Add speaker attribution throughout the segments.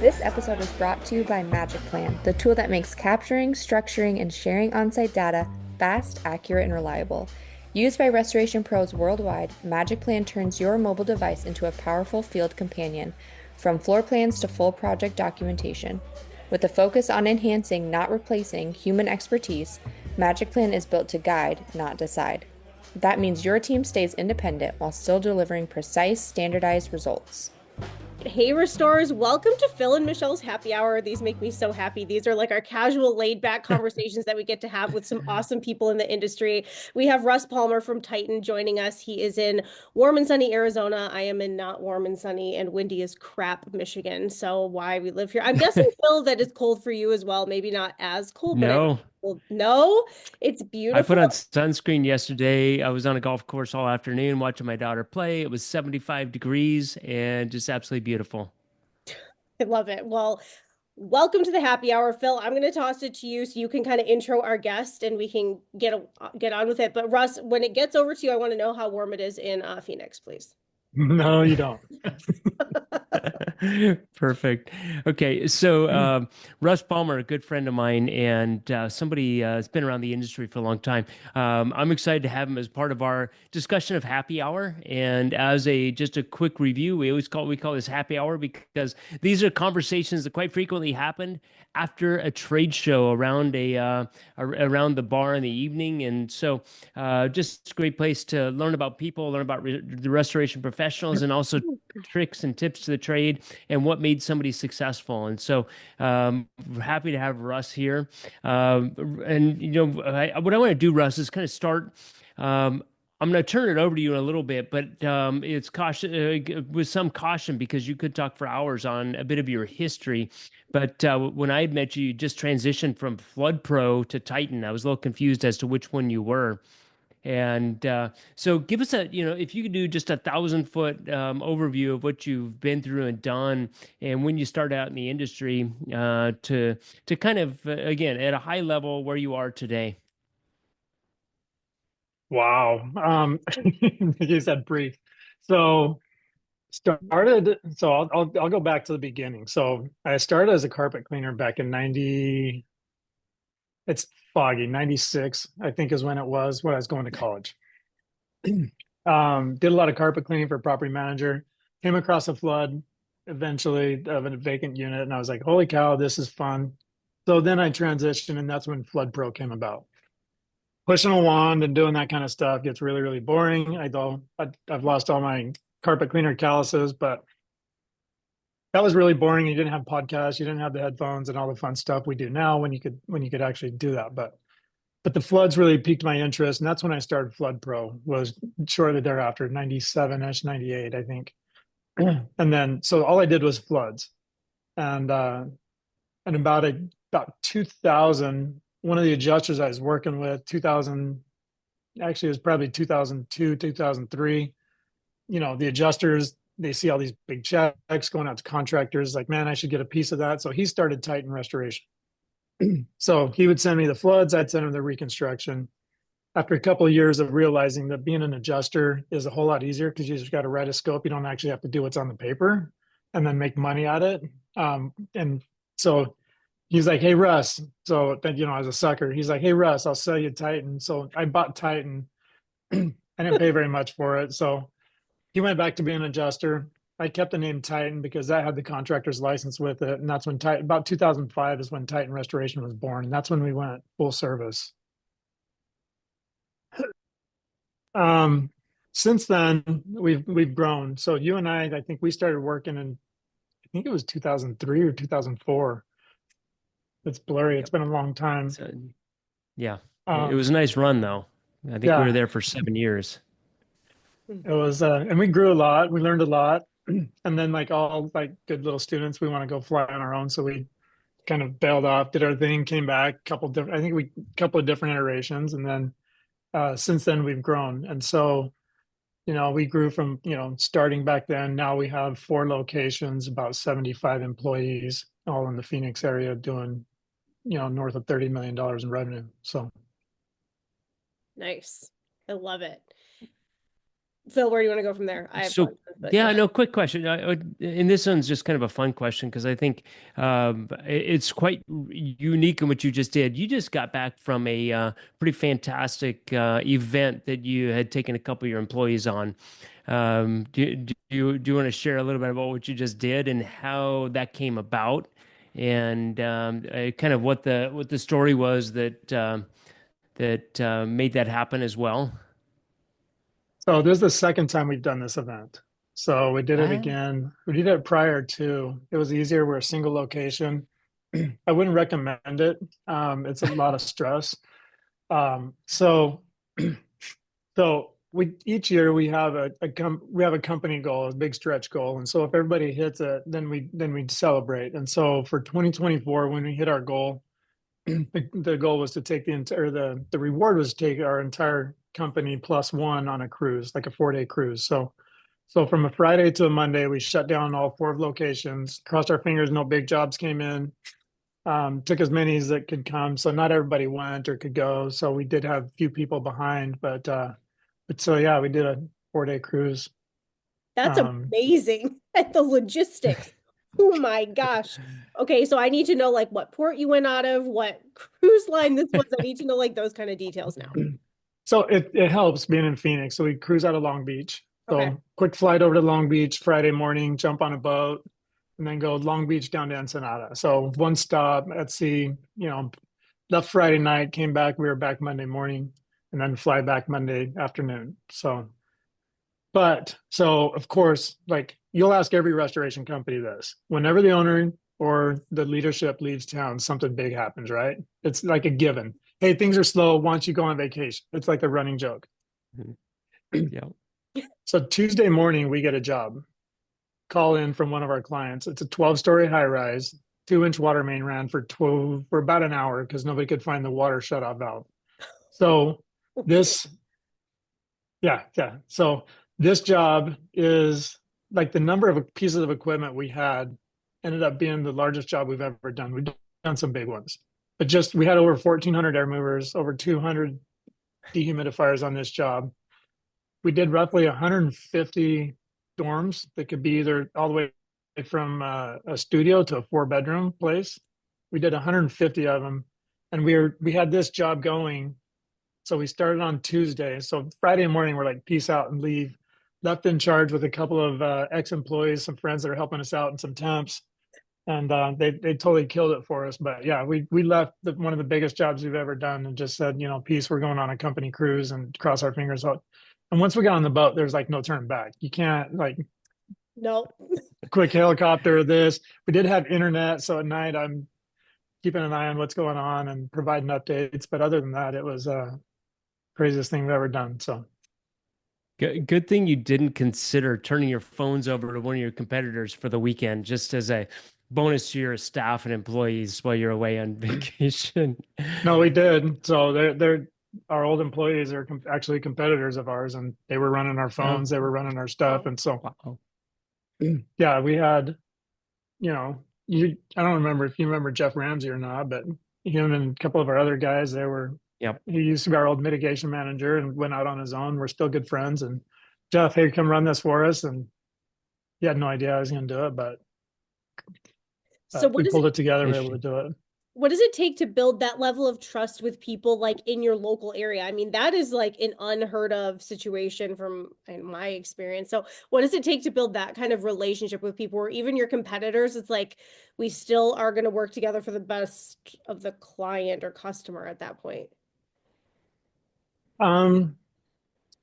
Speaker 1: This episode is brought to you by Magic Plan, the tool that makes capturing, structuring, and sharing on-site data fast, accurate, and reliable. Used by restoration pros worldwide, Magic Plan turns your mobile device into a powerful field companion, from floor plans to full project documentation. With a focus on enhancing, not replacing, human expertise, Magic Plan is built to guide, not decide. That means your team stays independent while still delivering precise, standardized results.
Speaker 2: Hey, Restorers, welcome to Phil and Michelle's Happy Hour. These make me so happy. These are like our casual, laid back conversations that we get to have with some awesome people in the industry. We have Russ Palmer from Titan joining us. He is in warm and sunny Arizona. I am in not warm and sunny and windy as crap, Michigan. So, why we live here. I'm guessing, Phil, that it's cold for you as well. Maybe not as cold, but
Speaker 3: No,
Speaker 2: no, it's
Speaker 3: I
Speaker 2: beautiful.
Speaker 3: put on sunscreen yesterday. I was on a golf course all afternoon watching my daughter play. It was 75 degrees and just absolutely beautiful.
Speaker 2: I love it. Well, welcome to the happy hour, Phil. I'm going to toss it to you so you can kind of intro our guest and we can get on with it. But Russ, when it gets over to you, I want to know how warm it is in Phoenix, please.
Speaker 4: No, you don't.
Speaker 3: Perfect. Okay, so Russ Palmer, a good friend of mine, and somebody that's been around the industry for a long time. I'm excited to have him as part of our discussion of happy hour. And as a just a quick review, we call this happy hour because these are conversations that quite frequently happen after a trade show around around the bar in the evening, and so just a great place to learn about people, learn about the restoration professionals, and also tricks and tips to the trade and what made somebody successful. And so, we're happy to have Russ here. And what I want to do, Russ, is kind of start. I'm going to turn it over to you in a little bit, but it's caution with some caution because you could talk for hours on a bit of your history. But when I met you, you just transitioned from Flood Pro to Titan. I was a little confused as to which one you were. And so give us if you could do just 1,000 foot overview of what you've been through and done, and when you started out in the industry, to kind of again at a high level where you are today.
Speaker 4: Wow. You said brief. So I'll go back to the beginning. So I started as a carpet cleaner back in 90, it's foggy, 96, I think is when it was when I was going to college. Did a lot of carpet cleaning for a property manager, came across a flood eventually of a vacant unit, and I was like, holy cow, this is fun. So then I transitioned, and that's when Flood Pro came about. Pushing a wand and doing that kind of stuff gets really, really boring. I've lost all my carpet cleaner calluses, but that was really boring. You didn't have podcasts, you didn't have the headphones and all the fun stuff we do now when you could actually do that. But the floods really piqued my interest, and that's when I started Flood Pro. Was shortly thereafter, 97ish, 98, I think. And then so all I did was floods, and about 2000, one of the adjusters I was working with, 2000, actually it was probably 2002, 2003. The adjusters, they see all these big checks going out to contractors, like, man, I should get a piece of that. So he started Titan Restoration. So he would send me the floods, I'd send him the reconstruction. After a couple of years of realizing that being an adjuster is a whole lot easier because you just got to write a scope. You don't actually have to do what's on the paper and then make money at it. And so he's like, hey, Russ. So then, as a sucker, he's like, hey, Russ, I'll sell you Titan. So I bought Titan. I didn't pay very much for it. So he went back to being an adjuster. I kept the name Titan because that had the contractor's license with it. And that's when about 2005 is when Titan Restoration was born. And that's when we went full service. Um, since then, we've grown. So you and I think we started working in, I think it was 2003 or 2004. It's blurry. It's
Speaker 3: Yep.
Speaker 4: been a long time.
Speaker 3: So, yeah, it was a
Speaker 4: Um,
Speaker 3: nice run though. I think we were
Speaker 4: yeah,
Speaker 3: there for 7 years.
Speaker 4: it was, and we grew a lot. We learned a lot. And then, like all like good little students, we want to go fly on our own. So we kind of bailed off, did our thing, came back, couple of different iterations, and then since then we've grown. And so, we grew from, starting back then. Now we have 4 locations, about 75 employees, all in the Phoenix area, doing, north of $30 million in revenue. So
Speaker 2: Nice. I love it. Phil, where do you want to go from there? I have
Speaker 3: So,
Speaker 2: questions, but go
Speaker 3: yeah,
Speaker 2: ahead.
Speaker 3: no, quick question. And this one's just kind of a fun question because I think it's quite unique in what you just did. You just got back from a pretty fantastic event that you had taken a couple of your employees on. Do you want to share a little bit about what you just did and how that came about, and kind of what the story was that made that happen as well?
Speaker 4: So this is the second time we've done this event. So we did it
Speaker 3: Ah,
Speaker 4: again. We did it prior to. It was easier. We're a single location. I wouldn't recommend it. It's a lot of stress. So so we each year we have we have a company goal, a big stretch goal, and so if everybody hits it, then we celebrate. And so for 2024, when we hit our goal, the goal was to take the entire the reward was to take our entire company plus one on a cruise, like a 4-day cruise. So from a Friday to a Monday, we shut down all 4 locations, crossed our fingers, no big jobs came in. Took as many as that could come. So not everybody went or could go. So we did have a few people behind, but so yeah, we did a 4-day cruise.
Speaker 2: That's
Speaker 4: Um,
Speaker 2: amazing. And the logistics. Oh my gosh. Okay, so I need to know like what port you went out of, what cruise line this was. I need to know like those kind of details now.
Speaker 4: so it helps being in Phoenix. So we cruise out of Long Beach.
Speaker 2: Okay.
Speaker 4: So quick flight over to Long Beach Friday morning, jump on a boat, and then go Long Beach down to Ensenada. So one stop at sea, left Friday night, came back, we were back Monday morning, and then fly back Monday afternoon. So of course, like you'll ask every restoration company this. Whenever the owner or the leadership leaves town, something big happens, right? It's like a given. Hey, things are slow. Why don't you go on vacation? It's like the running joke.
Speaker 3: yeah.
Speaker 4: So Tuesday morning, we get a job call in from one of our clients. It's a 12-story high rise, 2-inch water main ran for about an hour because nobody could find the water shut off valve. So
Speaker 2: Okay.
Speaker 4: this, yeah, yeah. So this job is like the number of pieces of equipment we had ended up being the largest job we've ever done. We've done some big ones, but just we had over 1,400 air movers, over 200 dehumidifiers on this job. We did roughly 150 dorms that could be either all the way from a studio to a 4-bedroom place. We did 150 of them, and we had this job going. So we started on Tuesday. So Friday morning, we're like, peace out and leave. Left in charge with a couple of ex-employees, some friends that are helping us out, and some temps. And they totally killed it for us. But yeah, we left one of the biggest jobs we've ever done, and just said, peace. We're going on a company cruise, and cross our fingers out. And once we got on the boat, there's like no turn back. You can't like
Speaker 2: No.
Speaker 4: quick helicopter. This we did have internet, so at night I'm keeping an eye on what's going on and providing updates. But other than that, it was craziest thing we've ever done. So
Speaker 3: Good thing you didn't consider turning your phones over to one of your competitors for the weekend, just as a bonus to your staff and employees while you're away on vacation.
Speaker 4: no, we did. So they're our old employees are actually competitors of ours, and they were running our
Speaker 3: Oh,
Speaker 4: phones, they were running our stuff, and so
Speaker 3: wow.
Speaker 4: yeah, we had you. I don't remember if you remember Jeff Ramsey or not, but him and a couple of our other guys, they were.
Speaker 3: Yep.
Speaker 4: He used to be our old mitigation manager and went out on his own. We're still good friends, and Jeff, hey, come run this for us, and he had no idea I was going to do it,
Speaker 2: So
Speaker 4: but we pulled it together. We
Speaker 3: Is
Speaker 4: were able to
Speaker 3: she?
Speaker 4: do it.
Speaker 2: what does it take to build that level of trust with people like in your local area? I mean, that is like an unheard of situation from in my experience. So what does it take to build that kind of relationship with people or even your competitors? It's like we still are going to work together for the best of the client or customer at that point.
Speaker 4: Um,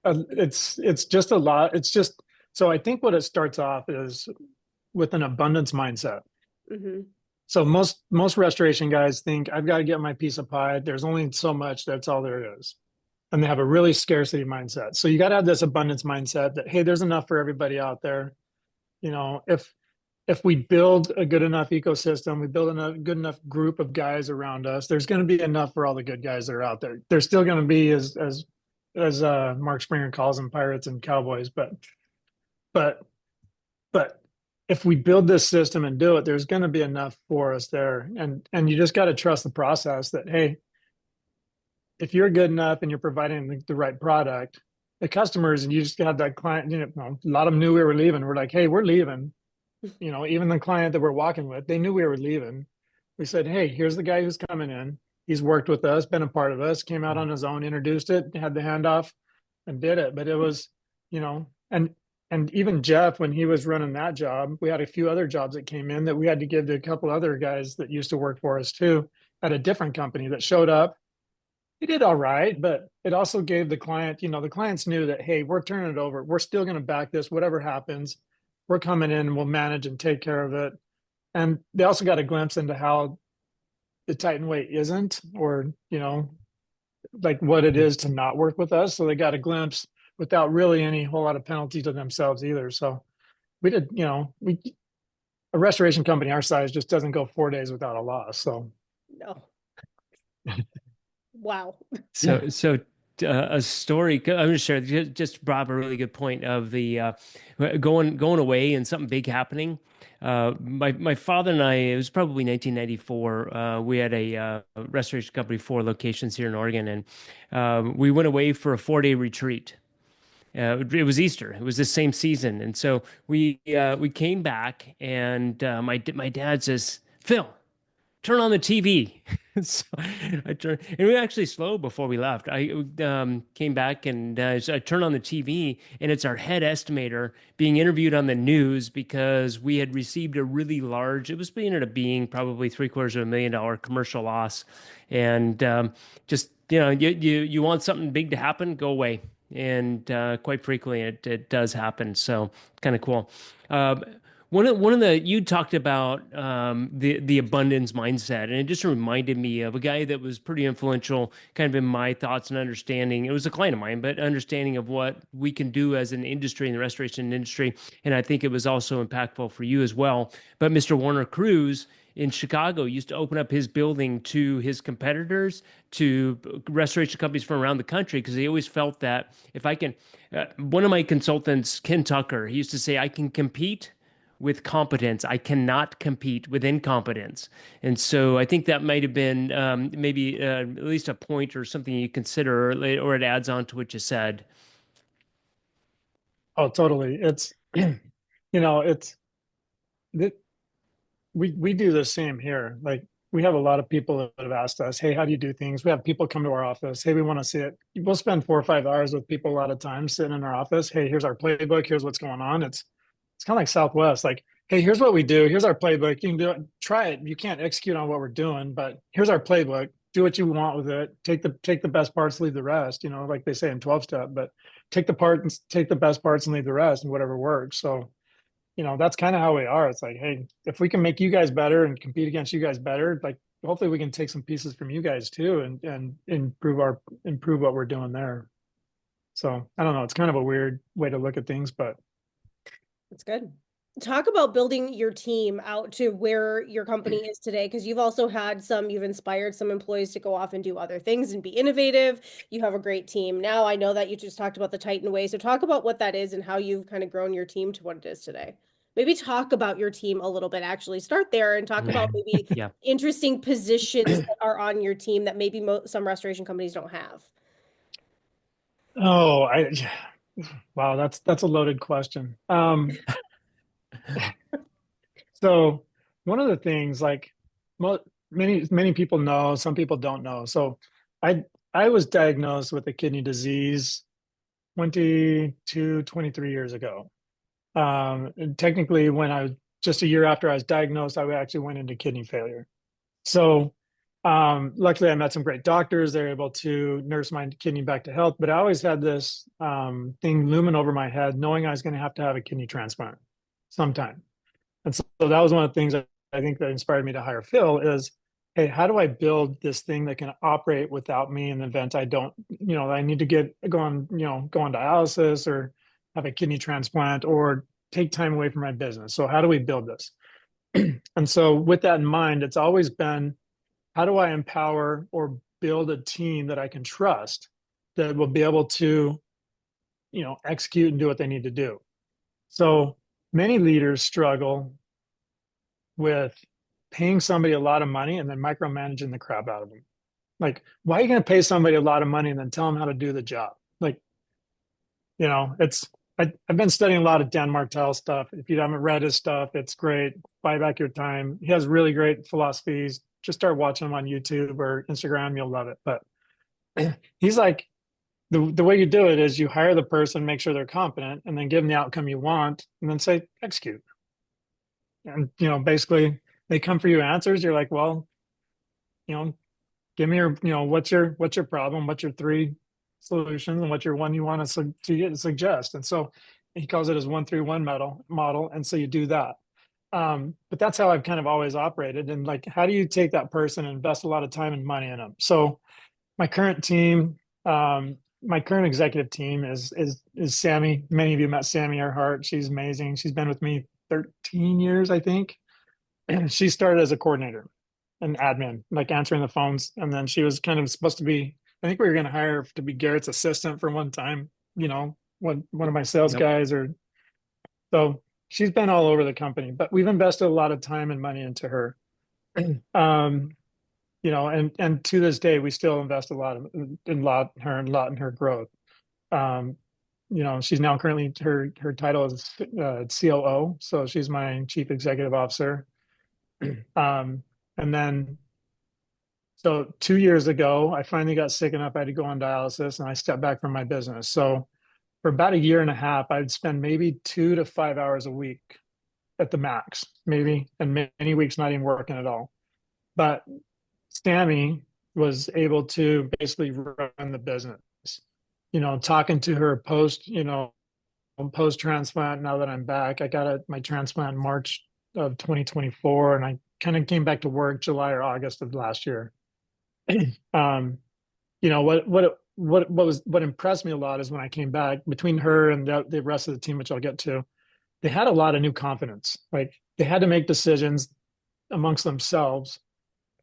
Speaker 4: it's just a lot. It's just so I think what it starts off is with an abundance mindset.
Speaker 2: Hmm.
Speaker 4: So most restoration guys think I've got to get my piece of pie. There's only so much. That's all there is, and they have a really scarcity mindset. So you got to have this abundance mindset that hey, there's enough for everybody out there. If we build a good enough ecosystem, we build a good enough group of guys around us, there's going to be enough for all the good guys that are out there. There's still going to be as Mark Springer calls them, pirates and cowboys, but but if we build this system and do it, there's going to be enough for us there, and you just got to trust the process that hey, if you're good enough and you're providing the right product, the customers, and you just had that client, a lot of them knew we were leaving. We're like, hey, we're leaving. Even the client that we're walking with, they knew we were leaving. We said, hey, here's the guy who's coming in. He's worked with us, been a part of us, came out on his own, introduced it, had the handoff and did it. But it was, and even Jeff, when he was running that job, we had a few other jobs that came in that we had to give to a couple other guys that used to work for us too at a different company that showed up. He did all right, but it also gave the client, the clients knew that, hey, we're turning it over. We're still going to back this, whatever happens. We're coming in and we'll manage and take care of it. And they also got a glimpse into how the Titan way isn't, or, like what it is to not work with us. So they got a glimpse without really any whole lot of penalty to themselves either. So we did, a restoration company our size just doesn't go 4 days without a loss. So
Speaker 2: No. Wow.
Speaker 3: So a story. I'm going to share. Just brought up a really good point of the going away and something big happening. My father and I. It was probably 1994. We had a restoration company, 4 locations here in Oregon, and we went away for a 4-day retreat. It was Easter. It was the same season, and so we came back, and my dad says, "Phil, turn on the TV." So I turned, and we were actually slow before we left. I came back and so I turned on the TV, and it's our head estimator being interviewed on the news because we had received a really large, it was ended up being probably $750,000 commercial loss. And just, you want something big to happen, go away. And quite frequently it does happen. So kind of cool. One of the you talked about the abundance mindset, and it just reminded me of a guy that was pretty influential, kind of in my thoughts and understanding. It was a client of mine, but understanding of what we can do as an industry in the restoration industry, and I think it was also impactful for you as well. But Mr. Warner Cruz in Chicago used to open up his building to his competitors, to restoration companies from around the country, because he always felt that if I can, one of my consultants, Ken Tucker, he used to say, I can compete with competence. I cannot compete with incompetence. And so I think that might have been maybe at least a point or something you consider, or it adds on to what you said.
Speaker 4: oh, totally. It's it's that we do the same here. Like we have a lot of people that have asked us, hey, how do you do things? We have people come to our office. Hey, we want to see it. We'll spend 4 or 5 hours with people a lot of times sitting in our office. Hey, here's our playbook. Here's what's going on. It's kind of like Southwest. Like, hey, here's what we do. Here's our playbook. You can do it. Try it. You can't execute on what we're doing, but here's our playbook. Do what you want with it. Take the best parts, leave the rest. Like they say in 12-step. But take the best parts and leave the rest, and whatever works. So that's kind of how we are. It's like, hey, if we can make you guys better and compete against you guys better, like hopefully we can take some pieces from you guys too, and improve what we're doing there. So I don't know. It's kind of a weird way to look at things, but
Speaker 2: That's good. Talk about building your team out to where your company is today, because you've inspired some employees to go off and do other things and be innovative. You have a great team. Now I know that you just talked about the Titan way. So talk about what that is and how you've kind of grown your team to what it is today. Maybe talk about your team a little bit, actually start there and talk about maybe
Speaker 3: Yeah.
Speaker 2: interesting positions that are on your team that maybe some restoration companies don't have.
Speaker 4: oh, wow, that's a loaded question. So one of the things, like many people know, some people don't know. So I was diagnosed with a kidney disease 23 years ago. And technically, when I was just a year after I was diagnosed, I actually went into kidney failure. So luckily, I met some great doctors. They're able to nurse my kidney back to health. But I always had this thing looming over my head, knowing I was going to have a kidney transplant sometime. And so that was one of the things I think that inspired me to hire Phil is, hey, how do I build this thing that can operate without me in the event I don't, I need to go on dialysis or have a kidney transplant or take time away from my business. So how do we build this? And so with that in mind, it's always been, how do I empower or build a team that I can trust that will be able to, execute and do what they need to do? So many leaders struggle with paying somebody a lot of money and then micromanaging the crap out of them. Like, why are you going to pay somebody a lot of money and then tell them how to do the job? Like, I've been studying a lot of Dan Martell stuff. If you haven't read his stuff, it's great. Buy back your time. He has really great philosophies. Just start watching him on YouTube or Instagram. You'll love it. But he's like, the way you do it is you hire the person, make sure they're competent, and then give them the outcome you want, and then say execute. And basically they come for you answers. You're like, well, you know, give me your, what's your problem? What's your three solutions, and what's your one you want to suggest? And so he calls it his 1-3-1 model. And so you do that. But that's how I've kind of always operated. And like, how do you take that person and invest a lot of time and money in them? So my current team, my current executive team is Sammy. Many of you met Sammy Earhart. She's amazing. She's been with me 13 years, I think. And she started as a coordinator, an admin, like answering the phones. And then she was kind of supposed to be, I think we were going to hire her to be Garrett's assistant for one time, one of my sales
Speaker 3: Yep.
Speaker 4: guys so she's been all over the company, but we've invested a lot of time and money into her. um, and to this day, we still invest a lot in her growth. Um, she's now currently her title is COO, so she's my chief executive officer. And then, so 2 years ago, I finally got sick enough. I had to go on dialysis, and I stepped back from my business. So for about a year and a half, I'd spend maybe 2 to 5 hours a week at the max, maybe, and many weeks not even working at all. But Sammy was able to basically run the business. Talking to her post transplant. Now that I'm back, I got my transplant in March of 2024, and I kind of came back to work July or August of last year. What impressed me a lot is when I came back, between her and the rest of the team, which I'll get to, they had a lot of new confidence. Like, they had to make decisions amongst themselves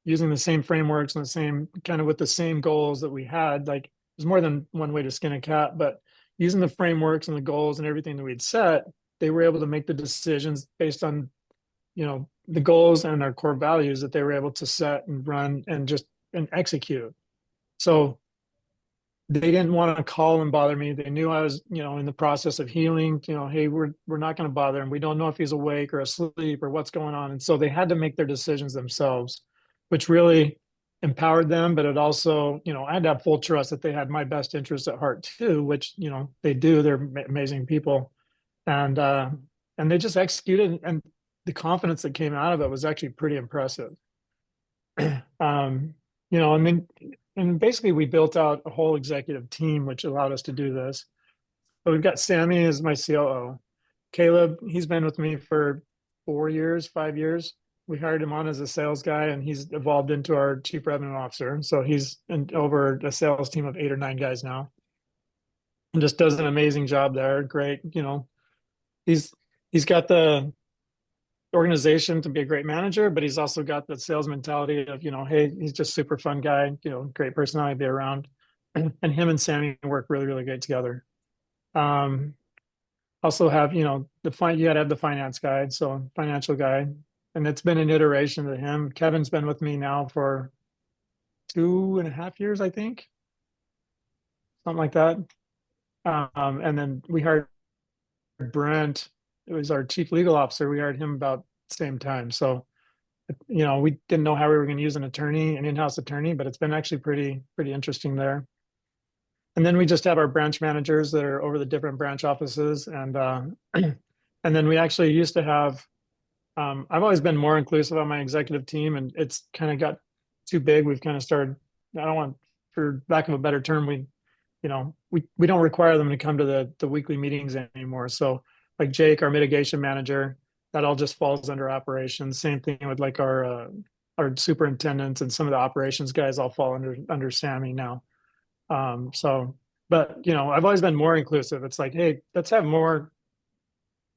Speaker 4: using the same frameworks and with the same goals that we had. Like, there's more than one way to skin a cat, but using the frameworks and the goals and everything that we'd set, they were able to make the decisions based on, the goals and our core values that they were able to set and run and execute. So they didn't want to call and bother me. They knew I was, in the process of healing. Hey, we're not going to bother him. We don't know if he's awake or asleep or what's going on. And so they had to make their decisions themselves, which really empowered them. But it also, I had to have full trust that they had my best interest at heart too, which, they do. They're amazing people. And they just executed, and the confidence that came out of it was actually pretty impressive. And basically we built out a whole executive team, which allowed us to do this. So we've got Sammy as my COO. Caleb, he's been with me for 4 years, 5 years. We hired him on as a sales guy, and he's evolved into our chief revenue officer. So he's over a sales team of 8 or 9 guys now, and just does an amazing job there. Great. He's got the organization to be a great manager, but he's also got the sales mentality of, hey, he's just super fun guy, great personality to be around. And him and Sammy work really, really great together. Also have, you gotta have the finance guy, so financial guy. And it's been an iteration of him. Kevin's been with me now for 2.5 years, I think. Something like that. And then we hired Brent. It was our chief legal officer. We hired him about the same time. So, we didn't know how we were going to use an in-house attorney, but it's been actually pretty interesting there. And then we just have our branch managers that are over the different branch offices. And then we actually used to have, I've always been more inclusive on my executive team, and it's kind of got too big. We've kind of started, I don't want, for lack of a better term, we don't require them to come to the weekly meetings anymore. So like Jake, our mitigation manager, that all just falls under operations. Same thing with like our superintendents, and some of the operations guys all fall under Sammy now. But I've always been more inclusive. It's like, hey, let's have more,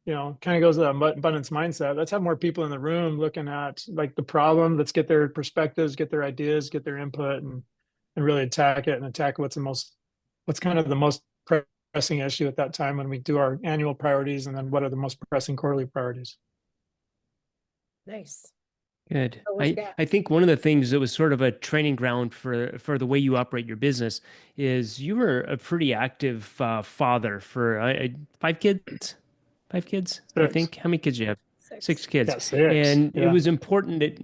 Speaker 4: kind of goes to that abundance mindset. Let's have more people in the room looking at like the problem. Let's get their perspectives, get their ideas, get their input, and really attack it, and attack what's kind of the most pressing issue at that time when we do our annual priorities, and then what are the most pressing quarterly priorities.
Speaker 2: Nice.
Speaker 3: Good.
Speaker 2: So was
Speaker 3: I,
Speaker 2: that.
Speaker 3: I think one of the things that was sort of a training ground for the way you operate your business is you were a pretty active father for 5 kids. 5 kids, I
Speaker 4: Six.
Speaker 3: think. How many kids do you have? Six
Speaker 2: Six.
Speaker 3: kids.
Speaker 4: Yeah, six.
Speaker 3: And it
Speaker 4: Yeah.
Speaker 3: was important that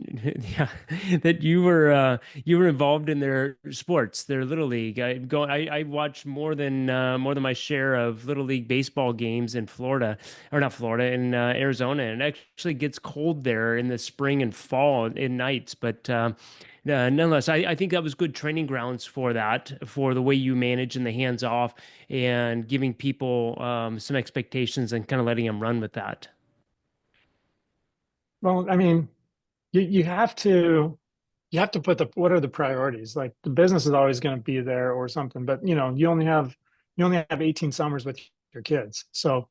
Speaker 3: yeah, that you were involved in their sports, their little league. I watched more than my share of little league baseball games in Florida, or not Florida, in Arizona. And it actually gets cold there in the spring and fall in nights, but nonetheless, I think that was good training grounds for that, for the way you manage and the hands off and giving people some expectations and kind of letting them run with that.
Speaker 4: Well, I mean, you have to put what are the priorities? Like the business is always going to be there or something, but you only have 18 summers with your kids. So,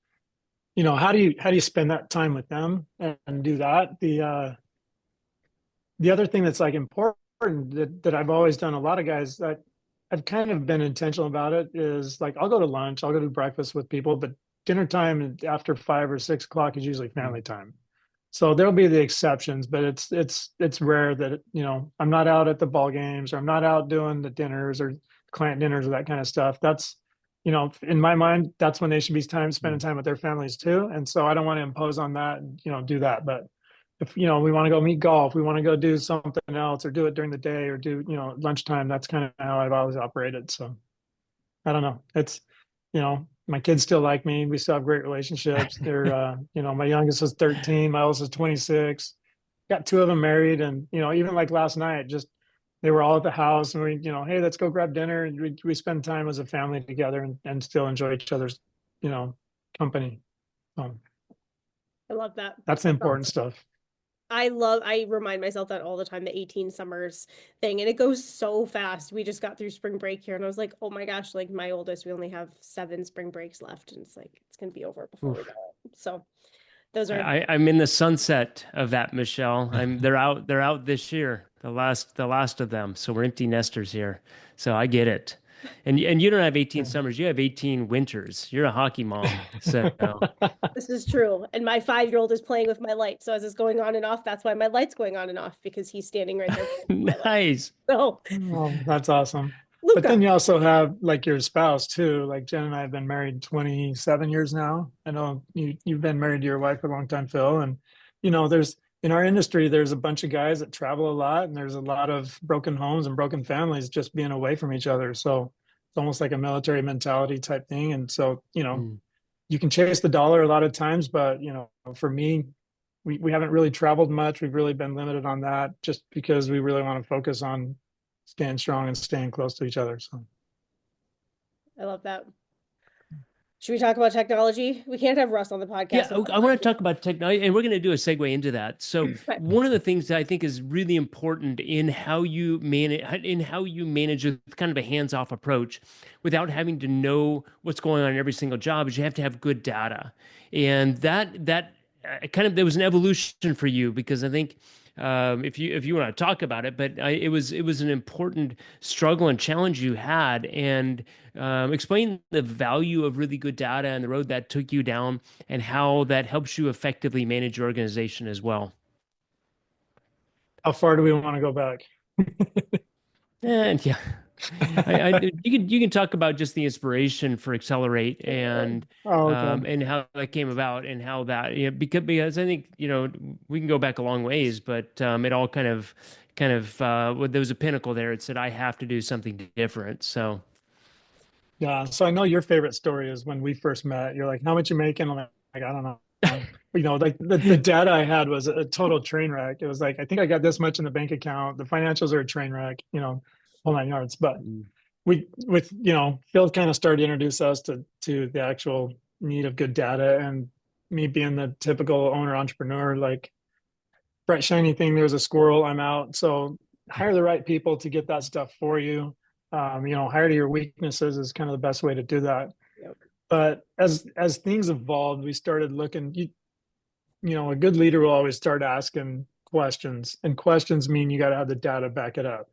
Speaker 4: how do you spend that time with them and do that? The other thing that's like important that I've always done, a lot of guys that I've kind of been intentional about it is like I'll go to lunch, I'll go to breakfast with people, but dinner time after 5 or 6 o'clock is usually family time. So there'll be the exceptions, but it's rare that I'm not out at the ball games or I'm not out doing the dinners or client dinners or that kind of stuff. That's in my mind, that's when they should be spending time with their families too. And so I don't want to impose on that and do that. But if we want to go meet golf, we want to go do something else or do it during the day or do lunchtime. That's kind of how I've always operated. So I don't know. My kids still like me. We still have great relationships. They're, my youngest is 13, my oldest is 26. Got two of them married, and even like last night, just they were all at the house, and hey, let's go grab dinner, and we spend time as a family together, and still enjoy each other's, you know, company. Um,
Speaker 2: I love that.
Speaker 4: that's the
Speaker 2: That's
Speaker 4: important
Speaker 2: awesome.
Speaker 4: stuff.
Speaker 2: I remind myself that all the time, the 18 summers thing, and it goes so fast. We just got through spring break here, and I was like, oh my gosh, like my oldest, we only have 7 spring breaks left, and it's like it's gonna be over before we
Speaker 3: Oof.
Speaker 2: know it. So those are
Speaker 3: I'm in the sunset of that, Michelle. They're out this year, the last of them. So we're empty nesters here. So I get it. And you don't have 18 summers, you have 18 winters. You're a hockey mom. So
Speaker 2: this is true. And my 5-year-old is playing with my light. So as it's going on and off, that's why my light's going on and off because he's standing right there playing with my light.
Speaker 3: nice.
Speaker 2: So
Speaker 4: Oh, that's awesome. But
Speaker 2: Luca.
Speaker 4: then you also have like your spouse too. Like Jen and I have been married 27 years now. I know you've been married to your wife for a long time, Phil. And there's in our industry, there's a bunch of guys that travel a lot, and there's a lot of broken homes and broken families just being away from each other. So it's almost like a military mentality type thing. And so,
Speaker 3: Mm.
Speaker 4: you can chase the dollar a lot of times, but for me, we haven't really traveled much. We've really been limited on that just because we really want to focus on staying strong and staying close to each other. So
Speaker 2: I love that. Should we talk about technology? We can't have Russ on the
Speaker 3: Yeah,
Speaker 2: podcast.
Speaker 3: I want to talk about technology, and we're going to do a segue into that. So,
Speaker 2: Right.
Speaker 3: one of the things that I think is really important in how you manage with kind of a hands-off approach, without having to know what's going on in every single job, is you have to have good data, and that kind of there was an evolution for you because I think if you want to talk about it, but it was an important struggle and challenge you had, and explain the value of really good data and the road that took you down, and how that helps you effectively manage your organization as well.
Speaker 4: how far do we want to go back?
Speaker 3: And yeah, you can talk about just the inspiration for Accelerate
Speaker 4: Oh, okay.
Speaker 3: and how that came about and how that because I think we can go back a long ways, but it all well, there was a pinnacle there. It said I have to do something different. So
Speaker 4: Yeah. So I know your favorite story is when we first met. You're like, how much you making? I'm like, I don't know. Like the data I had was a total train wreck. It was like, I think I got this much in the bank account. The financials are a train wreck, whole 9 yards. But Phil kind of started to introduce us to the actual need of good data, and me being the typical owner entrepreneur, like bright shiny thing, there's a squirrel, I'm out. So hire the right people to get that stuff for you. Hire to your weaknesses is kind of the best way to do that.
Speaker 2: Yep.
Speaker 4: But as things evolved, we started looking. A good leader will always start asking questions, and questions mean you got to have the data back it up.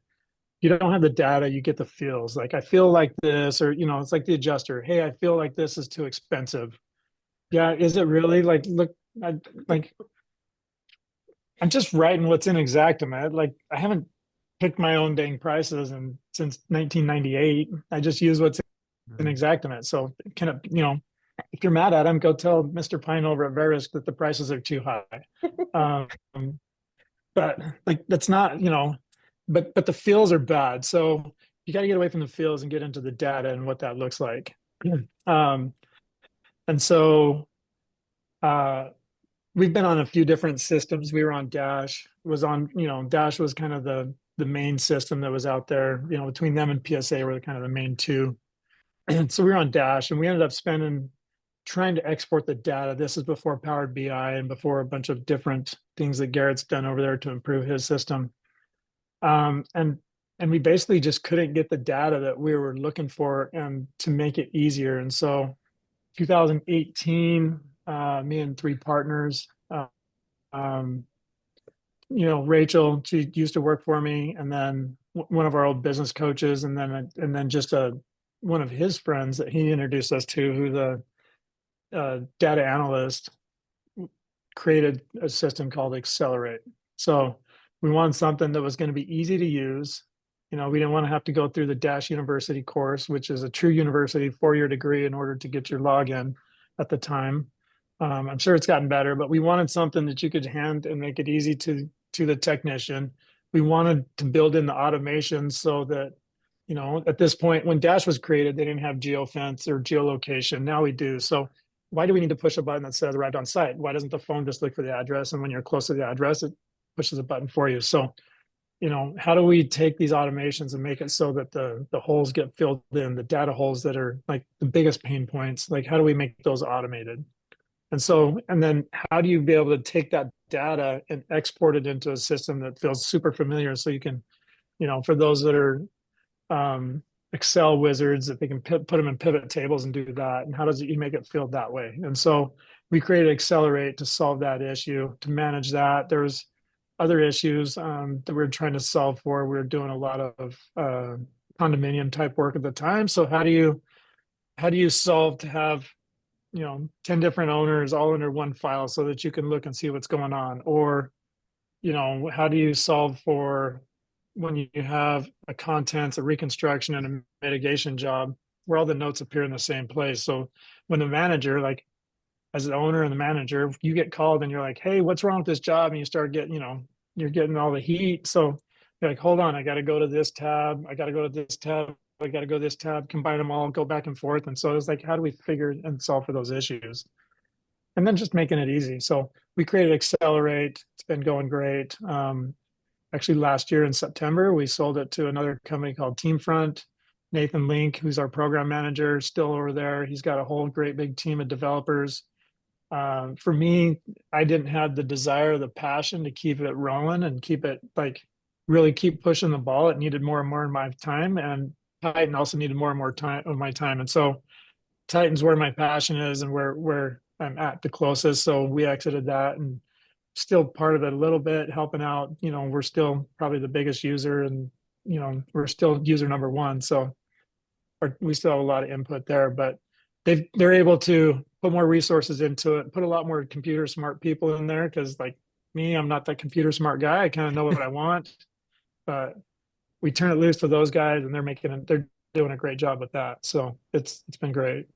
Speaker 4: You don't have the data, you get the feels. Like I feel like this, or it's like the adjuster. Hey, I feel like this is too expensive. Yeah, is it really? Like, look, like I'm just writing what's in Xactimate. Like I haven't picked my own dang prices and since 1998. I just use what's in Xactimate. So can it, if you're mad at him, go tell Mr. Pine over at Verisk that the prices are too high. Um, but like that's not, but the feels are bad. So you got to get away from the feels and get into the data and what that looks like. Um, and so uh, we've been on a few different systems. We were on Dash. Was on, Dash was kind of the main system that was out there. Between them and PSA were kind of the main two. And so we were on Dash, and we ended up spending trying to export the data. This is before Powered BI and before a bunch of different things that Garrett's done over there to improve his system. And we basically just couldn't get the data that we were looking for and to make it easier. And so 2018, me and three partners, um, Rachel, she used to work for me, and then one of our old business coaches, and then just one of his friends that he introduced us to, who the data analyst created a system called Accelerate. So we wanted something that was going to be easy to use. We didn't want to have to go through the Dash University course, which is a true university 4-year degree in order to get your login at the time. I'm sure it's gotten better, but we wanted something that you could hand and make it easy to the technician. We wanted to build in the automation so that, at this point when Dash was created, they didn't have geofence or geolocation. Now we do. So why do we need to push a button that says arrived on site? Why doesn't the phone just look for the address? And when you're close to the address, it pushes a button for you. So, how do we take these automations and make it so that the holes get filled in, the data holes that are like the biggest pain points? Like, how do we make those automated? And then how do you be able to take that data and export it into a system that feels super familiar so you can, for those that are Excel wizards, that they can put them in pivot tables and do that. And how does you make it feel that way? And so we created Accelerate to solve that issue, to manage that. There's other issues that we were trying to solve for. We were doing a lot of condominium type work at the time. So how do you solve to have 10 different owners all under one file so that you can look and see what's going on? Or how do you solve for when you have a contents, a reconstruction, and a mitigation job where all the notes appear in the same place? So when the manager, like as the owner and the manager, you get called and you're like, hey, what's wrong with this job? And you start getting, you're getting all the heat. So you're like, hold on, I got to go to this tab. I got to go to this tab. I got to go to this tab, combine them all, go back and forth. And so it's like, how do we figure and solve for those issues? And then just making it easy. So we created Accelerate. It's been going great. Actually, last year in September, we sold it to another company called Teamfront. Nathan Link, who's our program manager, still over there. He's got a whole great big team of developers. For me, I didn't have the desire, the passion to keep it rolling and keep it like really keep pushing the ball. It needed more and more of my time, and Titan also needed more and more time of my time. And so Titan's where my passion is and where I'm at the closest. So we exited that and still part of it a little bit, helping out. We're still probably the biggest user, and we're still user number one. So we still have a lot of input there, but they're able to put more resources into it, put a lot more computer smart people in there. Cause like me, I'm not that computer smart guy. I kind of know what I want, but we turn it loose to those guys and they're doing a great job with that. So it's been great.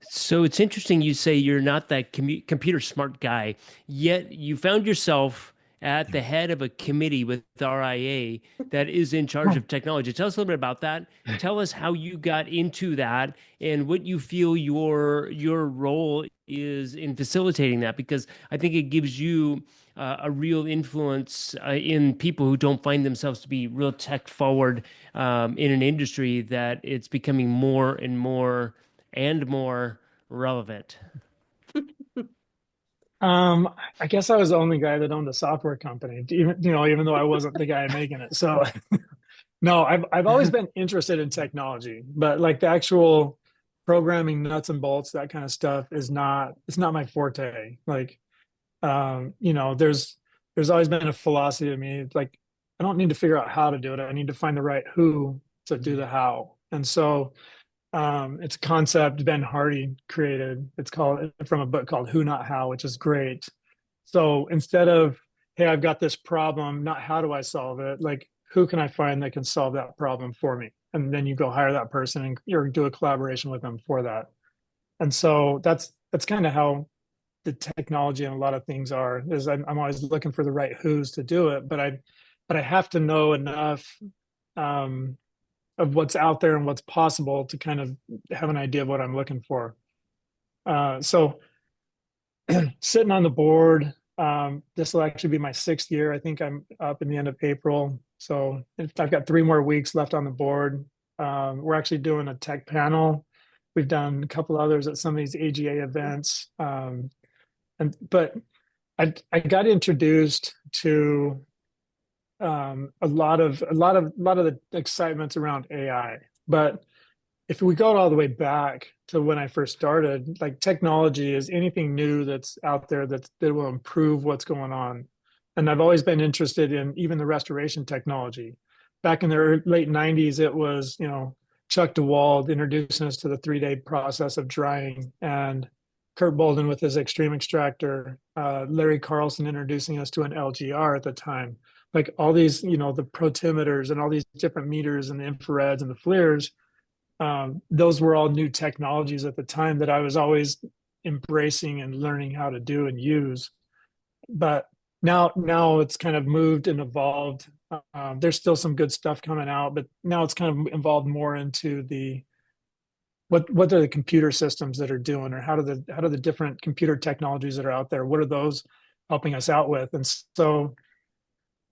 Speaker 3: So it's interesting you say you're not that computer smart guy, yet you found yourself at the head of a committee with RIA that is in charge of technology. Tell us a little bit about that. Tell us how you got into that and what you feel your role is in facilitating that, because I think it gives you a real influence in people who don't find themselves to be real tech forward in an industry that it's becoming more and more and more relevant.
Speaker 4: I guess I was the only guy that owned a software company, even though I wasn't the guy making it. So no, I've always been interested in technology, but like the actual programming nuts and bolts, that kind of stuff it's not my forte. Like there's always been a philosophy of me. Like I don't need to figure out how to do it. I need to find the right who to do the how. And so it's a concept Ben Hardy created. It's called from a book called Who Not How, which is great. So instead of, hey, I've got this problem, not how do I solve it? Like, who can I find that can solve that problem for me? And then you go hire that person and or do a collaboration with them for that. And so that's kind of how the technology and a lot of things are, is I'm always looking for the right who's to do it, but I have to know enough um, of what's out there and what's possible to kind of have an idea of what I'm looking for. So sitting on the board, this will actually be my 6th year. I think I'm up in the end of April. So I've got 3 more weeks left on the board. We're actually doing a tech panel. We've done a couple others at some of these AGA events. But I got introduced to a lot of the excitements around AI. But if we go all the way back to when I first started, like, technology is anything new that's out there that will improve what's going on. And I've always been interested in even the restoration technology. Back in the late 90s, it was, Chuck DeWald introducing us to the 3-day process of drying, and Kurt Bolden with his extreme extractor, Larry Carlson introducing us to an LGR at the time. Like, all these, the protimeters and all these different meters and the infrareds and the FLIRs, those were all new technologies at the time that I was always embracing and learning how to do and use. But now it's kind of moved and evolved. There's still some good stuff coming out, but now it's kind of evolved more into what are the computer systems that are doing, or how do the different computer technologies that are out there, what are those helping us out with? And so,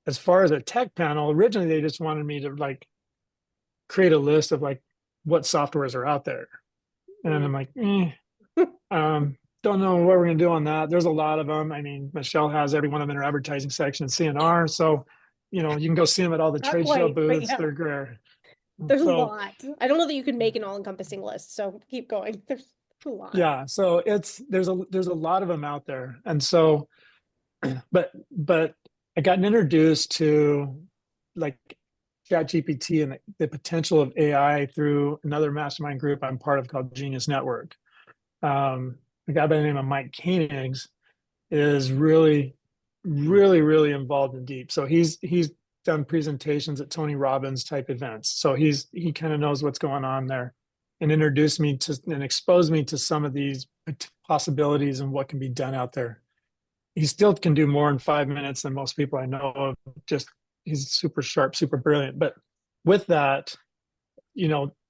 Speaker 4: as far as a tech panel, originally they just wanted me to like create a list of like what softwares are out there. And I'm like, don't know what we're going to do on that. There's a lot of them. I mean, Michelle has every one of them in her advertising section at CNR. So, you can go see them at all the
Speaker 2: Not
Speaker 4: trade show
Speaker 2: quite, but
Speaker 4: booths.
Speaker 2: yeah.
Speaker 4: They're great.
Speaker 2: There's a
Speaker 4: So,
Speaker 2: lot. I don't know that you can make an all-encompassing list, so keep going. There's a lot.
Speaker 4: yeah. So there's a lot of them out there. And so, but I got introduced to like ChatGPT and the potential of AI through another mastermind group I'm part of called Genius Network. A guy by the name of Mike Koenigs is really, really, really involved in deep. So he's done presentations at Tony Robbins type events. So he kind of knows what's going on there, and introduced me to and exposed me to some of these possibilities and what can be done out there. He still can do more in 5 minutes than most people I know of. Just, he's super sharp, super brilliant. But with that,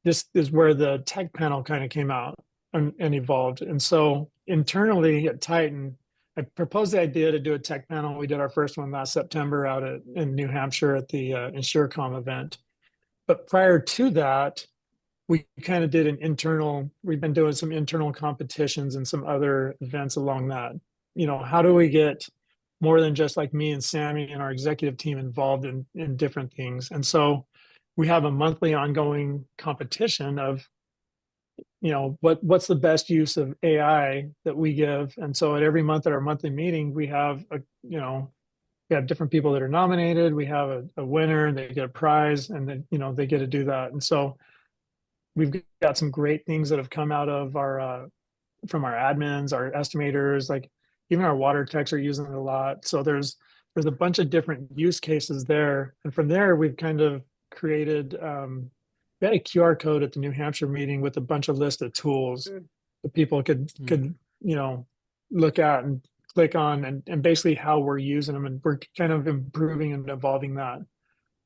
Speaker 4: this is where the tech panel kind of came out and evolved. And so internally at Titan, I proposed the idea to do a tech panel. We did our first one last September out in New Hampshire at the InsureCom event. But prior to that, we kind of did we've been doing some internal competitions and some other events along that. How do we get more than just like me and Sammy and our executive team involved in different things? And so we have a monthly ongoing competition of, what's the best use of AI that we give. And so at every month at our monthly meeting, we have we have different people that are nominated. We have a winner, and they get a prize, and then, they get to do that. And so we've got some great things that have come out of from our admins, our estimators, like even our water techs are using it a lot. So there's a bunch of different use cases there. And from there, we've kind of created, we had a QR code at the New Hampshire meeting with a bunch of list of tools that people could, look at and click on, and basically how we're using them. And we're kind of improving and evolving that.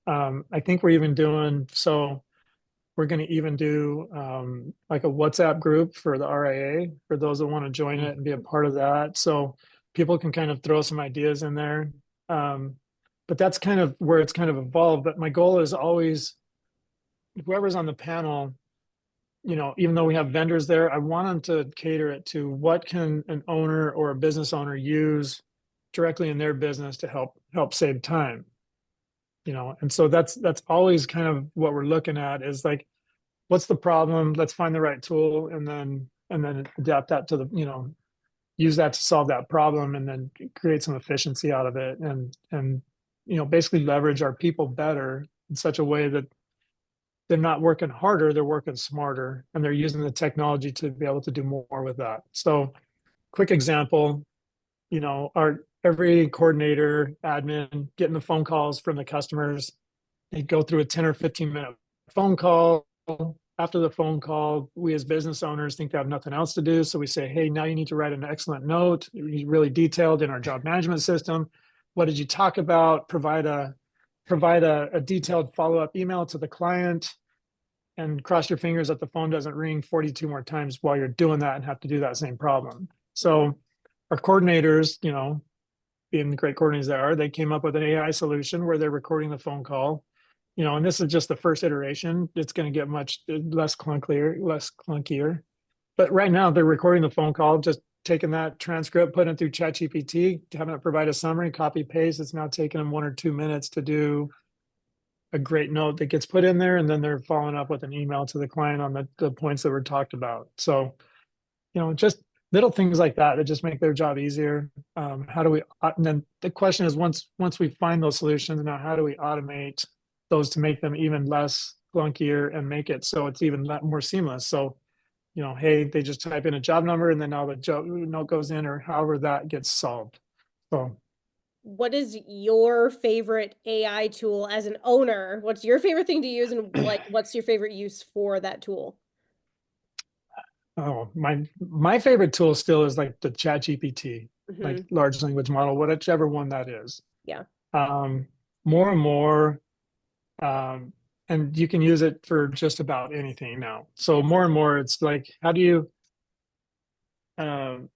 Speaker 4: I think we're even doing, so we're going to even do like a WhatsApp group for the RIA for those that want to join it and be a part of that. So people can kind of throw some ideas in there. But that's kind of where it's kind of evolved. But my goal is always, whoever's on the panel, even though we have vendors there, I want them to cater it to what can an owner or a business owner use directly in their business to help save time. And so that's always kind of what we're looking at, is like, what's the problem? Let's find the right tool, and then adapt that to use that to solve that problem, and then create some efficiency out of it, and basically leverage our people better in such a way that they're not working harder, they're working smarter, and they're using the technology to be able to do more with that. So, quick example, our every coordinator, admin, getting the phone calls from the customers. They go through a 10 or 15-minute phone call. After the phone call, we as business owners think they have nothing else to do. So we say, hey, now you need to write an excellent note, really detailed in our job management system. What did you talk about? Provide a detailed follow-up email to the client, and cross your fingers that the phone doesn't ring 42 more times while you're doing that and have to do that same problem. So our coordinators, being the great coordinators they are, they came up with an AI solution where they're recording the phone call. And this is just the first iteration. It's going to get much less clunkier. But right now they're recording the phone call, just taking that transcript, putting it through ChatGPT, having it provide a summary, copy paste. It's now taking them 1 or 2 minutes to do a great note that gets put in there, and then they're following up with an email to the client on the points that were talked about. So, just little things like that just make their job easier. How do we? And then the question is, once we find those solutions, now how do we automate those to make them even less clunkier and make it so it's even more seamless? So, hey, they just type in a job number and then now the job note goes in, or however that gets solved. So.
Speaker 2: What is your favorite AI tool as an owner? What's your favorite thing to use, and what's your favorite use for that tool?
Speaker 4: Oh, my favorite tool still is like the Chat GPT, like large language model, whichever one that is.
Speaker 2: Yeah.
Speaker 4: More and more, and you can use it for just about anything now. So more and more, it's like, how do you get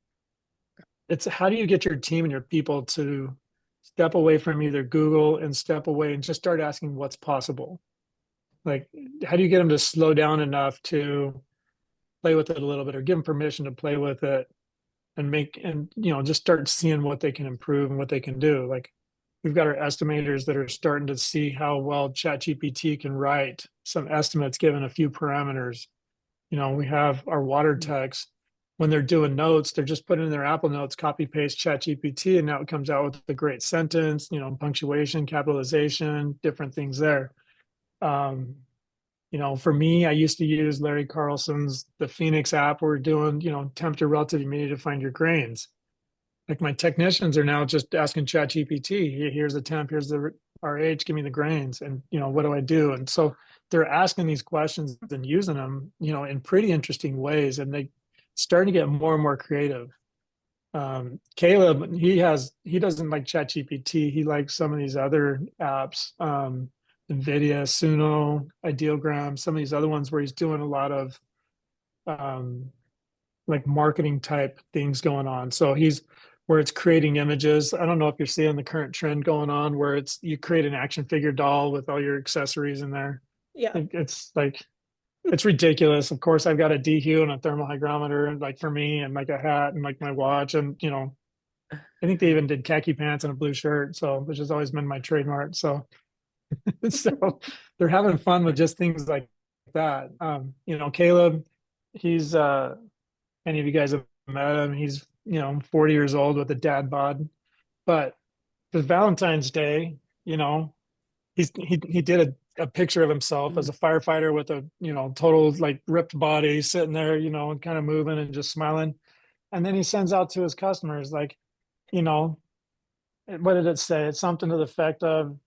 Speaker 4: your team and your people to step away from either Google and step away and just start asking what's possible? Like, how do you get them to slow down enough to play with it a little bit, or give them permission to play with it and just start seeing what they can improve and what they can do? Like, we've got our estimators that are starting to see how well ChatGPT can write some estimates given a few parameters. We have our water techs, when they're doing notes, they're just putting in their Apple Notes, copy paste ChatGPT, and now it comes out with a great sentence, punctuation, capitalization, different things there. For me, I used to use Larry Carlson's The Phoenix app where we're doing, temperature, relative humidity to find your grains. Like, my technicians are now just asking ChatGPT, here's the temp, here's the RH, give me the grains, and what do I do? And so they're asking these questions and using them, in pretty interesting ways, and they starting to get more and more creative. Caleb, he doesn't like ChatGPT. He likes some of these other apps, NVIDIA, Suno, Ideogram, some of these other ones where he's doing a lot of like marketing type things going on. So where it's creating images. I don't know if you're seeing the current trend going on where you create an action figure doll with all your accessories in there.
Speaker 2: Yeah.
Speaker 4: It's like, it's ridiculous. Of course, I've got a DHU and a thermal hygrometer, like for me, and like a hat and like my watch. And, I think they even did khaki pants and a blue shirt. So, which has always been my trademark. So, so they're having fun with just things like that. Caleb, he's, any of you guys have met him, he's, 40 years old with a dad bod. But for Valentine's Day, he did a picture of himself as a firefighter with a total like ripped body, sitting there, and kind of moving and just smiling. And then he sends out to his customers like, what did it say? It's something to the effect of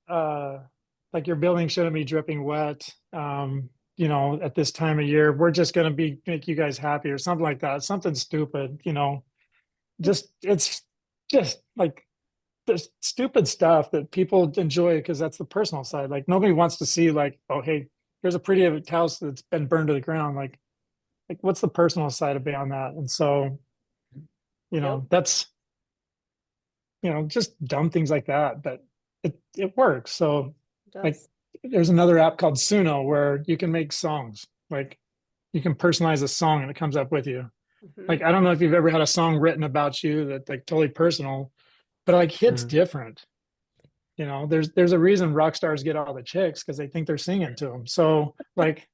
Speaker 4: like, your building shouldn't be dripping wet, at this time of year. We're just going to make you guys happy, or something like that. Something stupid, it's just like the stupid stuff that people enjoy because that's the personal side. Like, nobody wants to see like, oh, hey, here's a pretty house that's been burned to the ground. Like what's the personal side of beyond that? And so, that's, just dumb things like that, but it works. So like, there's another app called Suno where you can make songs. Like, you can personalize a song and it comes up with you. Like, I don't know if you've ever had a song written about you that like totally personal, but like hits different. There's a reason rock stars get all the chicks, because they think they're singing to them. So like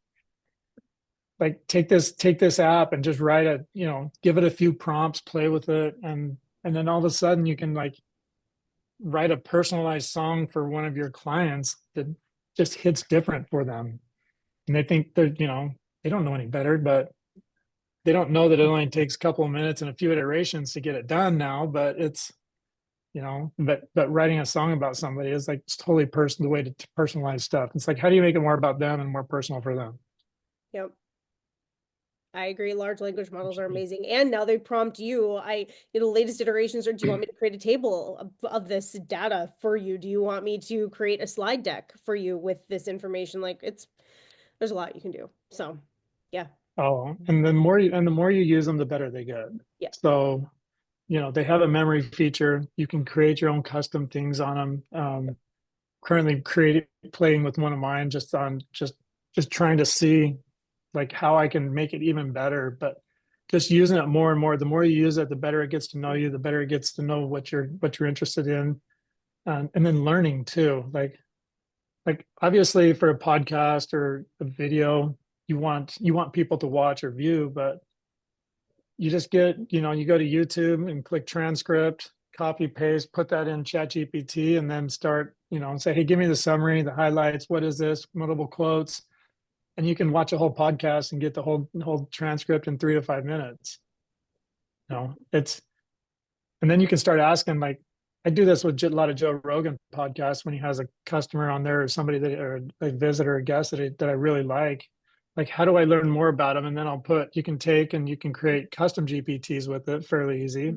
Speaker 4: take this app and just write give it a few prompts, play with it, and then all of a sudden you can like write a personalized song for one of your clients that just hits different for them. And they think they're, they don't know any better, but they don't know that it only takes a couple of minutes and a few iterations to get it done now, but it's but writing a song about somebody is like totally the way to personalize stuff. It's like, how do you make it more about them and more personal for them?
Speaker 2: Yep. I agree. Large language models are amazing. And now they prompt you. The latest iterations are, do you want me to create a table of this data for you? Do you want me to create a slide deck for you with this information? Like there's a lot you can do. So yeah.
Speaker 4: Oh, and the more you use them, the better they get.
Speaker 2: Yeah.
Speaker 4: So, they have a memory feature. You can create your own custom things on them. Currently playing with one of mine just trying to see like how I can make it even better, but just using it more and more. The more you use it, the better it gets to know you, the better it gets to know what you're interested in. And then learning too. Like obviously for a podcast or a video, you want people to watch or view, but you just you go to YouTube and click transcript, copy paste, put that in Chat GPT, and then start, and say, hey, give me the summary, the highlights, what is this, multiple quotes, and you can watch a whole podcast and get the whole transcript in 3 to 5 minutes. It's and then you can start asking, like, I do this with a lot of Joe Rogan podcasts when he has a customer on there or somebody or a visitor, a guest that I really like, how do I learn more about them? And then you can take and you can create custom GPTs with it fairly easy.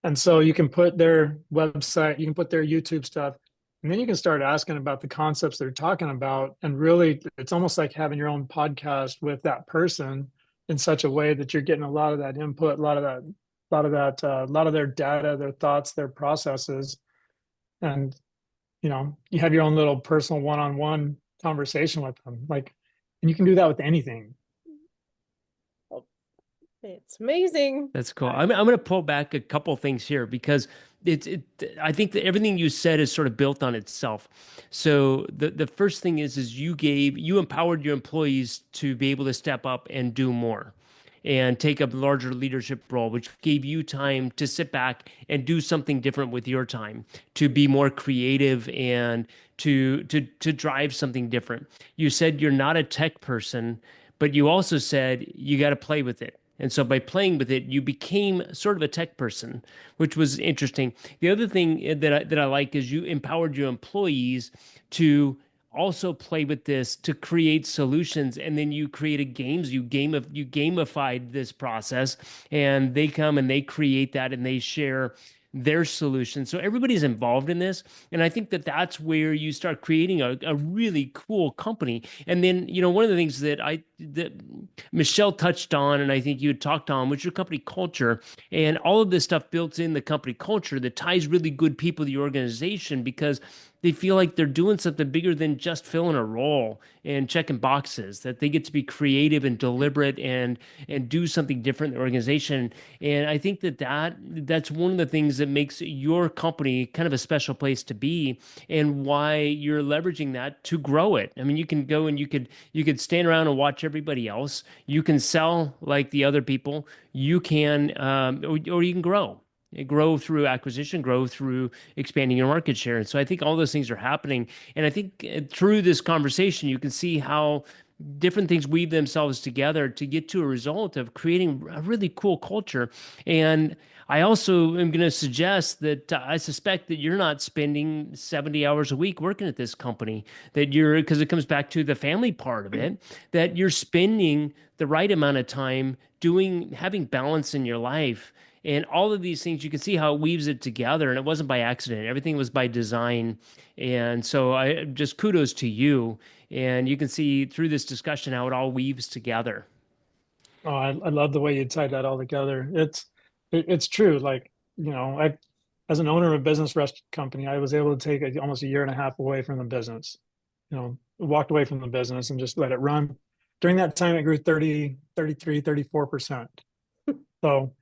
Speaker 4: And so you can put their website, you can put their YouTube stuff, and then you can start asking about the concepts they're talking about. And really, it's almost like having your own podcast with that person in such a way that you're getting a lot of that input, a lot of their data, their thoughts, their processes. And, you have your own little personal one-on-one conversation with them. Like, and you can do that with anything.
Speaker 2: It's amazing.
Speaker 3: That's cool. I'm going to pull back a couple things here because I think that everything you said is sort of built on itself. So the first thing is you empowered your employees to be able to step up and do more and take a larger leadership role, which gave you time to sit back and do something different with your time, to be more creative and to drive something different. You said you're not a tech person, but you also said you got to play with it. And so by playing with it, you became sort of a tech person, which was interesting. The other thing that I like is you empowered your employees to also play with this to create solutions, and then you created games. You gamified this process, and they come and they create that and they share their solution. So everybody's involved in this. And I think that that's where you start creating a really cool company. And then, one of the things that Michelle touched on, and I think you had talked on, was your company culture. And all of this stuff built in the company culture that ties really good people to the organization because they feel like they're doing something bigger than just filling a role and checking boxes, that they get to be creative and deliberate and do something different in the organization. And I think that's one of the things that makes your company kind of a special place to be and why you're leveraging that to grow it. I mean, you can go and you could stand around and watch everybody else. You can sell like the other people. You can or you can grow through acquisition, grow through expanding your market share. And so I think all those things are happening. And I think through this conversation, you can see how different things weave themselves together to get to a result of creating a really cool culture. And I also am going to suggest that I suspect that you're not spending 70 hours a week working at this company, because it comes back to the family part of it, that you're spending the right amount of time having balance in your life. And all of these things, you can see how it weaves it together. And it wasn't by accident. Everything was by design. And so I just kudos to you. And you can see through this discussion how it all weaves together.
Speaker 4: Oh, I love the way you tied that all together. It's true. Like, I, as an owner of a business rest company, I was able to take almost a year and a half away from the business, walked away from the business and just let it run. During that time, it grew 30, 33, 34%. So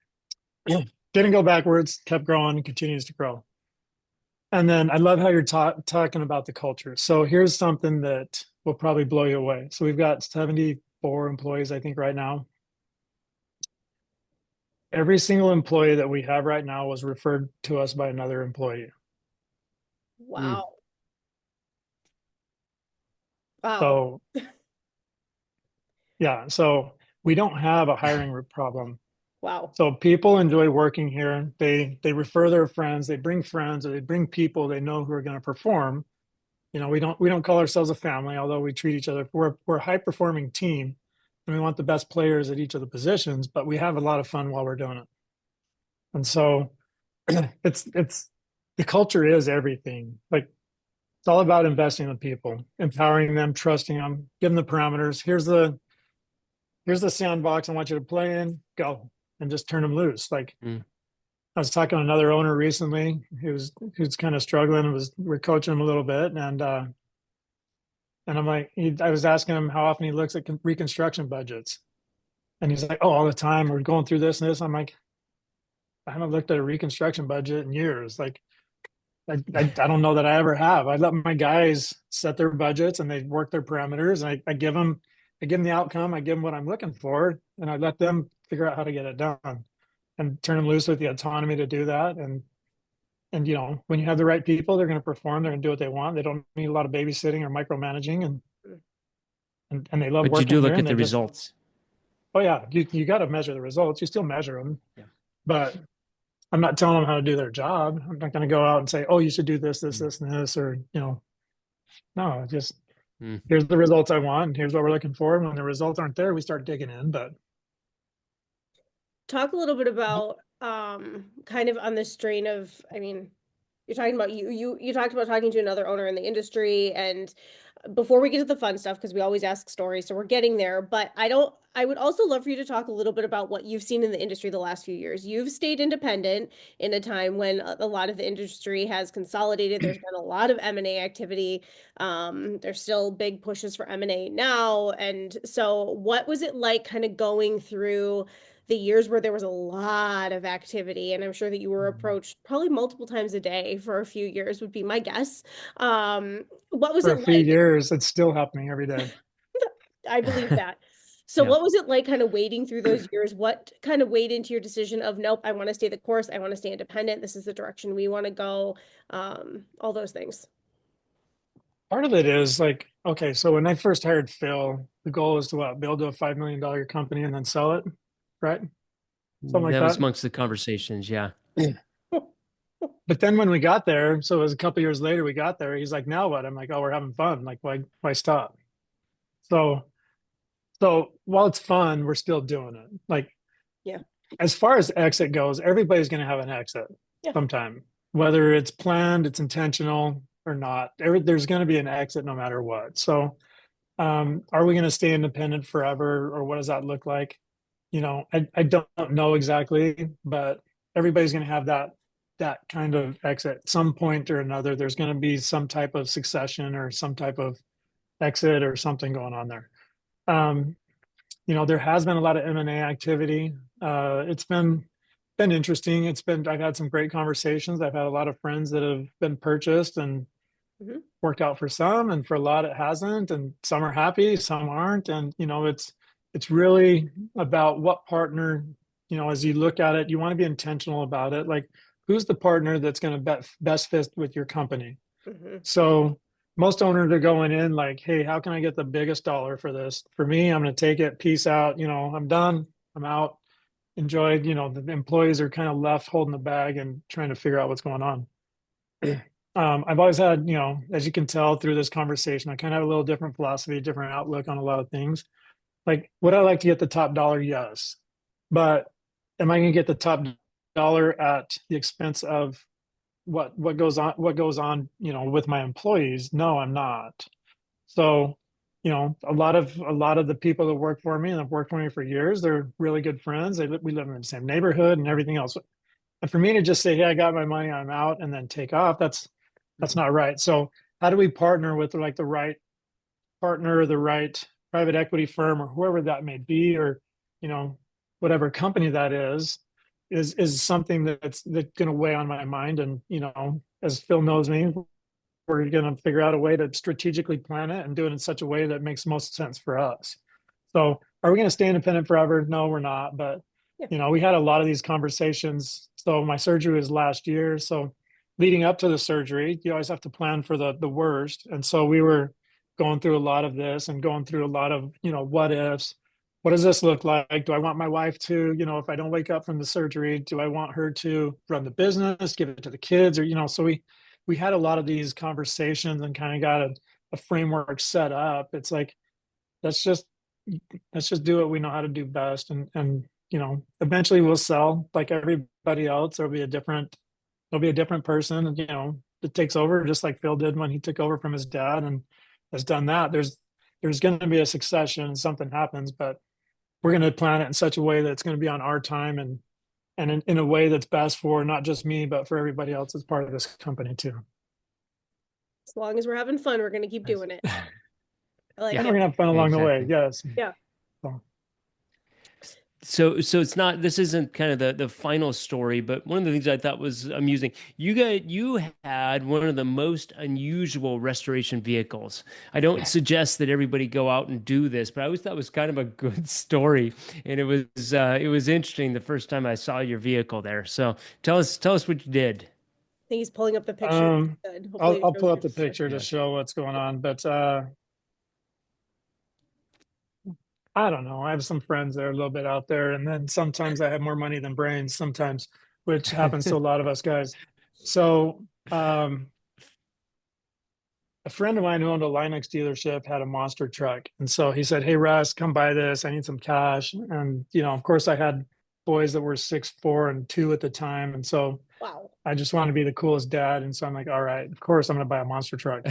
Speaker 4: didn't go backwards, kept growing and continues to grow. And then I love how you're talking about the culture. So here's something that will probably blow you away. So we've got 74 employees, I think, right now. Every single employee that we have right now was referred to us by another employee.
Speaker 2: Wow. Wow.
Speaker 4: So yeah, so we don't have a hiring problem.
Speaker 2: Wow.
Speaker 4: So people enjoy working here. They refer their friends, they bring friends, or they bring people they know who are going to perform. We don't call ourselves a family, although we treat each other. We're a high performing team, and we want the best players at each of the positions. But we have a lot of fun while we're doing it. And so it's the culture is everything. Like it's all about investing in people, empowering them, trusting them, giving the parameters. Here's the sandbox I want you to play in. Go and just turn them loose. Like
Speaker 3: Mm.
Speaker 4: I was talking to another owner recently who's kind of struggling. We're coaching him a little bit, and I'm like, I was asking him how often he looks at reconstruction budgets, and he's like, oh, all the time. We're going through this and this. I'm like, I haven't looked at a reconstruction budget in years. Like, I don't know that I ever have. I let my guys set their budgets and they work their parameters, and I give them the outcome. I give them what I'm looking for, and I let them figure out how to get it done, and turn them loose with the autonomy to do that. And when you have the right people, they're going to perform. They're going to do what they want. They don't need a lot of babysitting or micromanaging, and they love
Speaker 3: But you
Speaker 4: working
Speaker 3: do
Speaker 4: here.
Speaker 3: look
Speaker 4: And
Speaker 3: at
Speaker 4: they
Speaker 3: the
Speaker 4: just,
Speaker 3: results.
Speaker 4: oh yeah, you got to measure the results. You still measure them,
Speaker 3: Yeah.
Speaker 4: but I'm not telling them how to do their job. I'm not going to go out and say, oh, you should do this, this,
Speaker 3: Mm.
Speaker 4: this, and this, or no, just
Speaker 3: Mm.
Speaker 4: here's the results I want. And here's what we're looking for. And when the results aren't there, we start digging in. But
Speaker 2: Talk a little bit about kind of on the strain of, I mean, you're talking about you talked about talking to another owner in the industry, and before we get to the fun stuff, because we always ask stories, so we're getting there, but I would also love for you to talk a little bit about what you've seen in the industry the last few years. You've stayed independent in a time when a lot of the industry has consolidated. There's been a lot of M&A activity. There's still big pushes for M&A now. And so what was it like kind of going through the years where there was a lot of activity? And I'm sure that you were approached probably multiple times a day for a few years, would be my guess. What was
Speaker 4: for
Speaker 2: it
Speaker 4: a few
Speaker 2: like?
Speaker 4: years, it's still happening every day.
Speaker 2: I believe that. So
Speaker 3: Yeah.
Speaker 2: what was it like kind of wading through those years? What kind of weighed into your decision of, nope, I want to stay the course. I want to stay independent. This is the direction we want to go. All those things.
Speaker 4: Part of it is like, okay, so when I first hired Phil, the goal was to what, build a $5 million company and then sell it, right? Something like
Speaker 3: That was
Speaker 4: that.
Speaker 3: amongst the conversations. Yeah.
Speaker 4: But then when we got there, so it was a couple years later, we got there. He's like, now what? I'm like, oh, we're having fun. Like, why stop? So, so while it's fun, we're still doing it. Like,
Speaker 2: Yeah.
Speaker 4: as far as exit goes, everybody's going to have an exit
Speaker 2: Yeah.
Speaker 4: sometime, whether it's planned, it's intentional or not. There's going to be an exit no matter what. So, are we going to stay independent forever, or what does that look like? I don't know exactly, but everybody's going to have that kind of exit at some point or another. There's going to be some type of succession or some type of exit or something going on there. Um, there has been a lot of M&A activity. It's been interesting. I've had some great conversations. I've had a lot of friends that have been purchased and
Speaker 2: Mhm.
Speaker 4: worked out for some, and for a lot it hasn't. And some are happy, some aren't. And it's really about what partner. As you look at it, you want to be intentional about it. Like, who's the partner that's going to best fit with your company?
Speaker 2: Mhm.
Speaker 4: So most owners are going in like, hey, how can I get the biggest dollar for this? For me, I'm going to take it, peace out, I'm done, I'm out. Enjoyed, the employees are kind of left holding the bag and trying to figure out what's going on. I've always had, as you can tell through this conversation, I kind of have a little different philosophy, different outlook on a lot of things. Like, would I like to get the top dollar? Yes. But am I going to get the top dollar at the expense of what goes on with my employees? No, I'm not. So a lot of the people that work for me and have worked for me for years, they're really good friends. We live in the same neighborhood and everything else. And for me to just say, hey, I got my money, I'm out, and then take off, that's not right. So how do we partner with like the right partner, the right private equity firm, or whoever that may be, or you know whatever company that is something that's going to weigh on my mind. And as Phil knows me, we're going to figure out a way to strategically plan it and do it in such a way that makes most sense for us. So are we going to stay independent forever? No, we're not. But
Speaker 2: Yeah.
Speaker 4: we had a lot of these conversations. So my surgery was last year. So leading up to the surgery, you always have to plan for the worst. And so we were going through a lot of this and going through a lot of, what ifs. what does this look like? Do I want my wife to, if I don't wake up from the surgery, do I want her to run the business, give it to the kids, or so we had a lot of these conversations and kind of got a framework set up. It's like let's just do what we know how to do best, and eventually we'll sell like everybody else. There'll be a different person, that takes over, just like Phil did when he took over from his dad and has done that. There's going to be a succession and something happens, but we're going to plan it in such a way that it's going to be on our time, and in a way that's best for not just me, but for everybody else that's part of this company too.
Speaker 2: As long as we're having fun, we're going to keep doing it. I like
Speaker 4: And
Speaker 2: it.
Speaker 4: we're going to have fun along the way.
Speaker 3: Exactly.
Speaker 4: Yes.
Speaker 2: Yeah.
Speaker 3: So it's not, this isn't kind of the final story, but one of the things I thought was amusing, you had one of the most unusual restoration vehicles. I don't suggest that everybody go out and do this, but I always thought it was kind of a good story, and it was interesting the first time I saw your vehicle there. So tell us what you did.
Speaker 2: I think he's pulling up the picture. Good. Hopefully
Speaker 4: I'll
Speaker 2: it shows
Speaker 4: pull up
Speaker 2: your
Speaker 4: the picture to
Speaker 3: Yes.
Speaker 4: show what's going on, but I don't know. I have some friends that are a little bit out there, and then sometimes I have more money than brains sometimes, which happens to a lot of us guys. So a friend of mine who owned a Linux dealership had a monster truck. And so he said, "Hey, Russ, come buy this. I need some cash." And, of course I had boys that were 6'4" and 2 at the time. And so
Speaker 2: Wow.
Speaker 4: I just want to be the coolest dad. And so I'm like, all right, of course I'm going to buy a monster truck.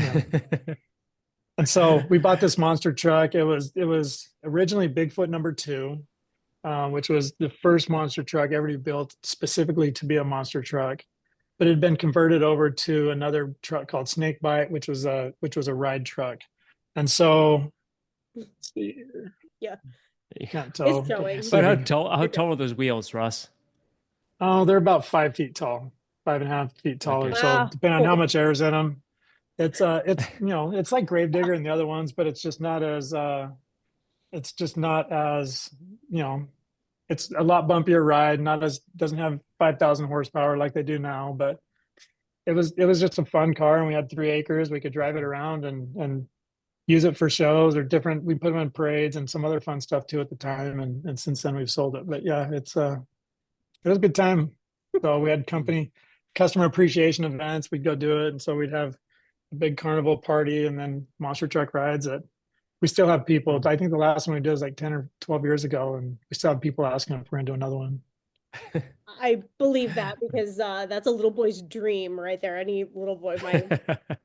Speaker 4: And so we bought this monster truck. It was originally Bigfoot #2, which was the first monster truck ever to be built specifically to be a monster truck. But it had been converted over to another truck called Snakebite, which was a ride truck. And so, let's see here.
Speaker 2: Yeah.
Speaker 4: Can't tell.
Speaker 2: It's showing.
Speaker 3: But how tall are those wheels, Russ?
Speaker 4: Oh, they're about 5 feet tall, 5.5 feet tall or
Speaker 3: Okay.
Speaker 4: so,
Speaker 2: Wow.
Speaker 4: depending on how much air is in them. It's it's like Gravedigger and the other ones, but it's just not as it's a lot bumpier ride, not as doesn't have 5,000 horsepower like they do now, but it was just a fun car, and we had 3 acres. We could drive it around and use it for shows or different. We put them in parades and some other fun stuff too at the time, and since then we've sold it. But yeah, it was a good time. So we had customer appreciation events. We'd go do it, and so we'd have a big carnival party and then monster truck rides that we still have people. I think the last one we did was like 10 or 12 years ago, and we still have people asking if we're gonna do another one.
Speaker 2: I believe that because that's a little boy's dream right there. Any little boy,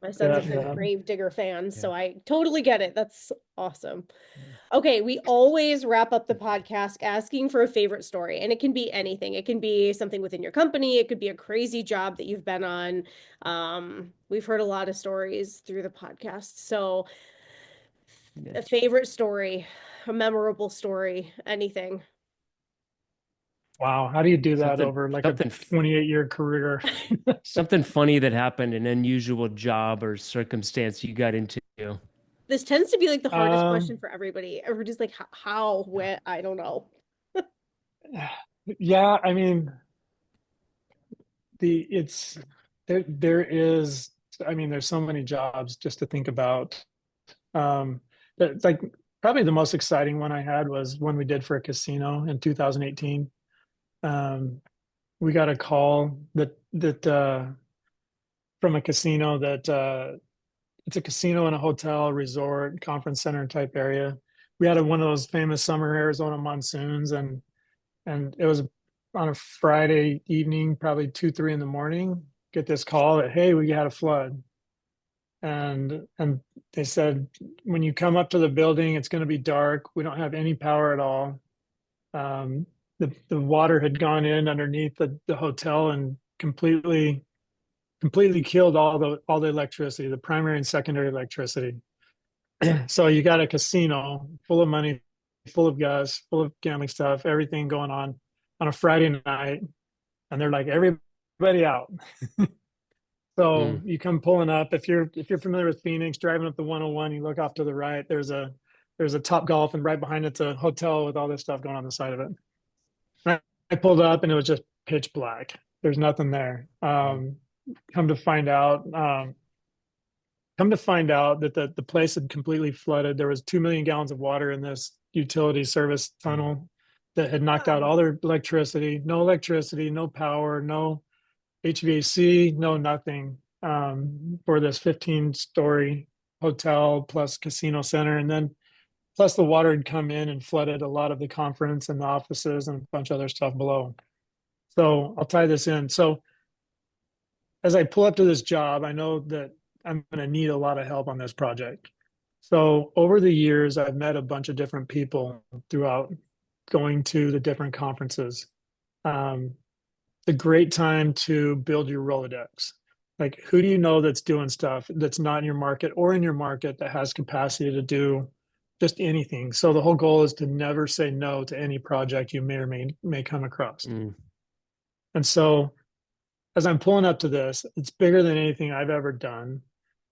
Speaker 2: my son's a big Gravedigger fan, so I totally get it. That's awesome. Okay, we always wrap up the podcast asking for a favorite story, and it can be anything. It can be something within your company. It could be a crazy job that you've been on. We've heard a lot of stories through the podcast. So a favorite story, a memorable story, anything.
Speaker 4: Wow, how do you do that over like a 28-year career?
Speaker 3: Something funny that happened, an unusual job or circumstance you got into.
Speaker 2: This tends to be like the hardest question for everybody. Everybody's like, how, when? I don't know.
Speaker 4: Yeah, I mean, there's so many jobs just to think about. Like probably the most exciting one I had was when we did for a casino in 2018. We got a call that from a casino that it's a casino and a hotel, resort, conference center type area. We had one of those famous summer Arizona monsoons, and it was on a Friday evening, probably 2, 3 in the morning. Get this call that, hey, we had a flood, and they said when you come up to the building, it's going to be dark. We don't have any power at all. The water had gone in underneath the hotel and completely killed all the electricity, the primary and secondary electricity. So you got a casino full of money, full of gas, full of gambling stuff, everything going on a Friday night, and they're like, everybody out. So you come pulling up. If you're familiar with Phoenix, driving up the 101, you look off to the right. There's a Top Golf, and right behind it's a hotel with all this stuff going on the side of it. I pulled up, and it was just pitch black. There's nothing there. Come to find out that the place had completely flooded. There was 2 million gallons of water in this utility service tunnel that had knocked out all their electricity, no power, no HVAC, no nothing, for this 15-story hotel plus casino center. And then plus the water had come in and flooded a lot of the conference and the offices and a bunch of other stuff below. So I'll tie this in. So as I pull up to this job, I know that I'm going to need a lot of help on this project. So over the years, I've met a bunch of different people throughout going to the different conferences. It's a great time to build your Rolodex. Like, who do you know that's doing stuff that's not in your market or in your market that has capacity to do just anything? So the whole goal is to never say no to any project you may or may come across. And so as I'm pulling up to this, it's bigger than anything I've ever done.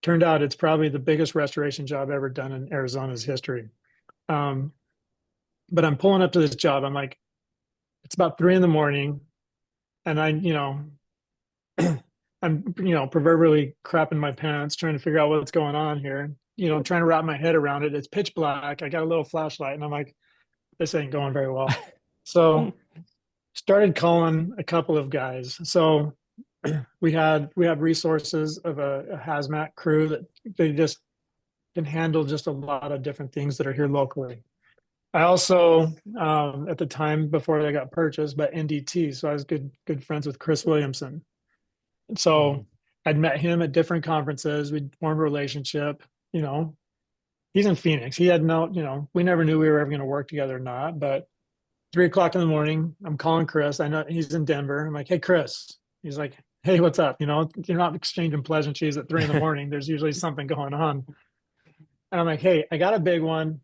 Speaker 4: Turned out it's probably the biggest restoration job ever done in Arizona's history. But I'm pulling up to this job. I'm like, it's about 3 a.m. and I'm, proverbially crapping my pants, trying to figure out what's going on here, trying to wrap my head around it. It's pitch black. I got a little flashlight and I'm like, this ain't going very well. So started calling a couple of guys. So we have resources of a hazmat crew that they just can handle just a lot of different things that are here locally. I also, at the time before they got purchased, but NDT. So I was good friends with Chris Williamson. And so I'd met him at different conferences. We'd formed a relationship. He's in Phoenix. He had we never knew we were ever going to work together or not. But 3 o'clock in the morning, I'm calling Chris. I know he's in Denver. I'm like, hey, Chris. He's like, hey, what's up? You're not exchanging pleasantries at 3 a.m. There's usually something going on. And I'm like, hey, I got a big one.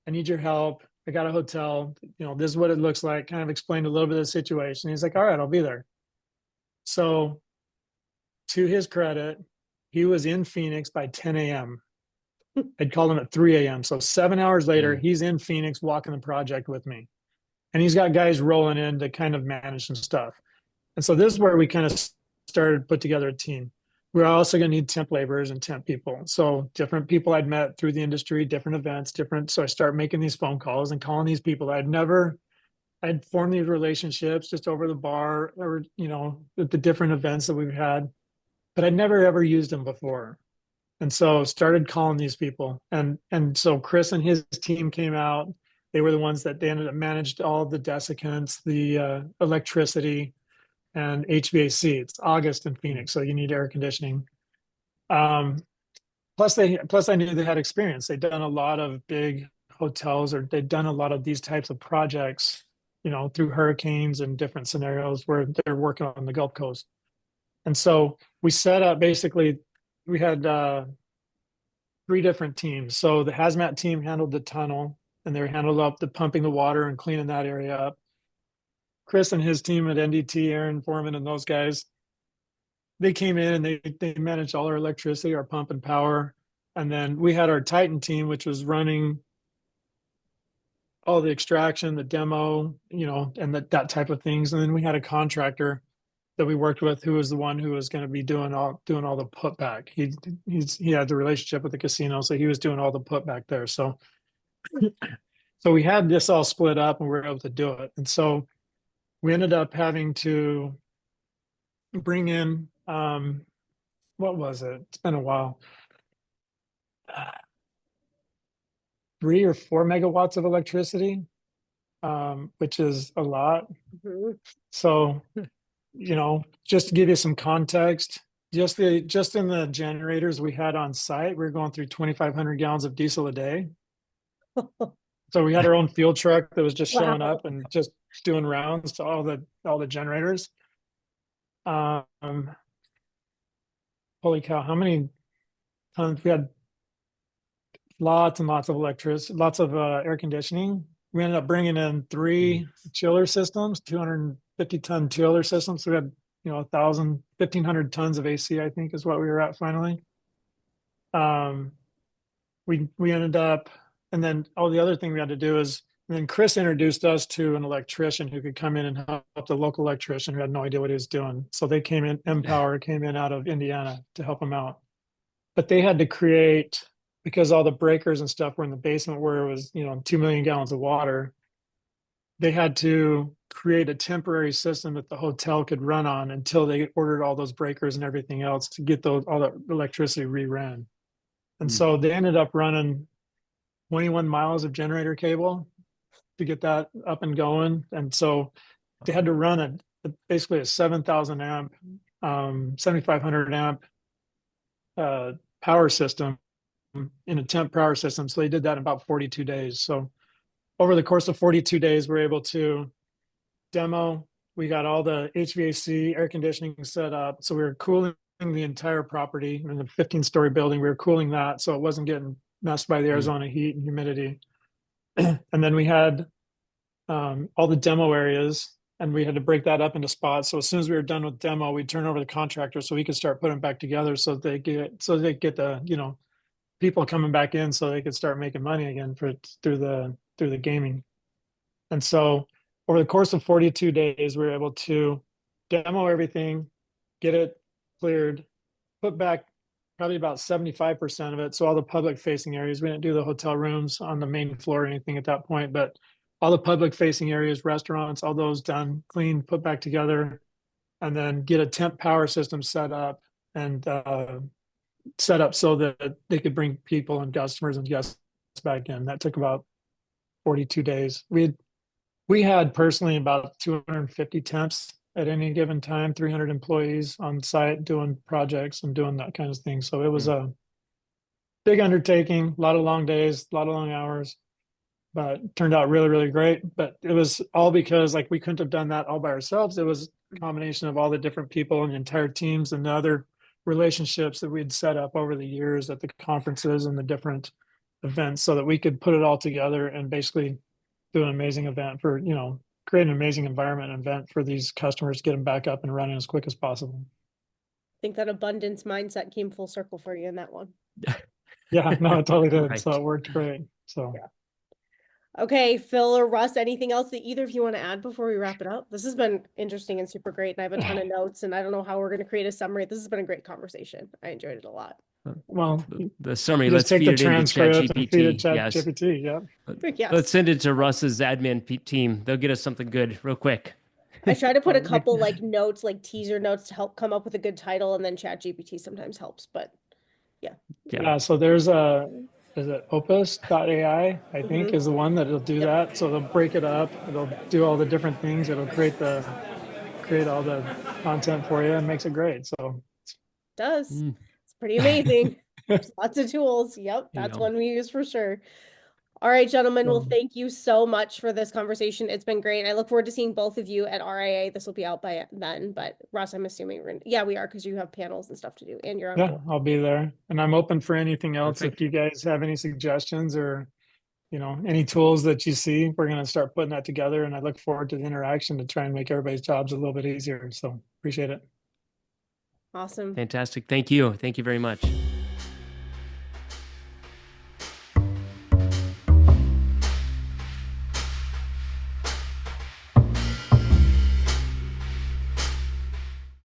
Speaker 4: I need your help. I got a hotel. This is what it looks like. Kind of explained a little bit of the situation. He's like, all right, I'll be there. So to his credit, he was in Phoenix by 10 a.m. I'd called him at 3 a.m. So 7 hours later, he's in Phoenix walking the project with me. And he's got guys rolling in to kind of manage some stuff. And so this is where we kind of started to put together a team. We're also going to need temp laborers and temp people. So different people I'd met through the industry, different events, So I started making these phone calls and calling these people that I'd formed these relationships just over the bar or, at the different events that we've had, but I'd never ever used them before. And so started calling these people. And so Chris and his team came out. They were the ones that they ended up managed all the desiccants, the electricity, and HVAC. It's August in Phoenix, so you need air conditioning. Plus I knew they had experience. They'd done a lot of big hotels, or they'd done a lot of these types of projects, through hurricanes and different scenarios where they're working on the Gulf Coast. And so we set up, basically, we had 3 different teams. So the hazmat team handled the tunnel, and they handled up the pumping the water and cleaning that area up. Chris and his team at NDT, Aaron Foreman and those guys, they came in and they managed all our electricity, our pump and power. And then we had our Titan team, which was running all the extraction, the demo, and that type of things. And then we had a contractor that we worked with who was the one who was going to be doing all the putback. He had the relationship with the casino, so he was doing all the putback there. So we had this all split up and we were able to do it. And so we ended up having to bring in, what was it? It's been a while. 3 or 4 megawatts of electricity, which is a lot. So, just to give you some context, just in the generators we had on site, we were going through 2,500 gallons of diesel a day. So we had our own field truck that was just showing up and just doing rounds to all the generators. Holy cow, how many tons? We had lots and lots of electricity, lots of air conditioning. We ended up bringing in 3 chiller systems, 250-ton chiller systems. So we had 1,500 tons of AC, I think, is what we were at finally. We ended up, and then the other thing we had to do is, and then Chris introduced us to an electrician who could come in and help the local electrician who had no idea what he was doing. So they came in, Empower came in out of Indiana to help him out. But they had to create because all the breakers and stuff were in the basement where it was, 2 million gallons of water, they had to create a temporary system that the hotel could run on until they ordered all those breakers and everything else to get all the electricity re-ran. And so they ended up running 21 miles of generator cable to get that up and going. And so they had to run basically a 7,000 amp, 7,500 amp power system in a temp power system. So they did that in about 42 days. So over the course of 42 days, we're able to demo. We got all the HVAC air conditioning set up. So we were cooling the entire property in the 15-story building. We were cooling that so it wasn't getting messed by the Arizona heat and humidity. And then we had all the demo areas, and we had to break that up into spots. So as soon as we were done with demo, we'd turn over the contractor so we could start putting them back together so they get the people coming back in so they could start making money again through the gaming. And so over the course of 42 days, we were able to demo everything, get it cleared, put back probably about 75% of it. So all the public facing areas, we didn't do the hotel rooms on the main floor or anything at that point, but all the public facing areas, restaurants, all those done, clean, put back together, and then get a temp power system set up and set up so that they could bring people and customers and guests back in. That took about 42 days. We had personally about 250 temps at any given time, 300 employees on site doing projects and doing that kind of thing. So it was a big undertaking, a lot of long days, a lot of long hours, but it turned out really, really great. But it was all because we couldn't have done that all by ourselves. It was a combination of all the different people and the entire teams and the other relationships that we'd set up over the years at the conferences and the different events so that we could put it all together and basically do an amazing event for, create an amazing environment and event for these customers, get them back up and running as quick as possible.
Speaker 2: I think that abundance mindset came full circle for you in that one.
Speaker 4: Yeah, no, it totally did.
Speaker 3: Right.
Speaker 4: So it worked great. So
Speaker 2: yeah. Okay, Phil or Russ, anything else that either of you want to add before we wrap it up? This has been interesting and super great, and I have a ton of notes, and I don't know how we're going to create a summary. This has been a great conversation. I enjoyed it a lot.
Speaker 4: Well,
Speaker 3: the summary,
Speaker 4: let's take the
Speaker 3: feed it into
Speaker 4: transcript and feed it
Speaker 3: ChatGPT.
Speaker 4: ChatGPT. Yeah.
Speaker 2: Yes.
Speaker 3: Let's send it to Russ's admin team. They'll get us something good real quick.
Speaker 2: I try to put a couple notes, teaser notes to help come up with a good title, and then ChatGPT sometimes helps, but
Speaker 4: yeah. So there's is it opus.ai, I think, is the one that'll do that. So they'll break it up, it'll do all the different things, it'll create all the content for you and makes it great. So
Speaker 2: it does. It's pretty amazing. There's lots of tools. Yep, that's one we use for sure. All right, gentlemen. Well, thank you so much for this conversation. It's been great. I look forward to seeing both of you at RIA. This will be out by then, but Russ, I'm assuming we are, because you have panels and stuff to do, and you're on board.
Speaker 4: I'll be there, and I'm open for anything else. Perfect. If you guys have any suggestions or any tools that you see, we're going to start putting that together, and I look forward to the interaction to try and make everybody's jobs a little bit easier. So appreciate it.
Speaker 2: Awesome.
Speaker 3: Fantastic. Thank you very much.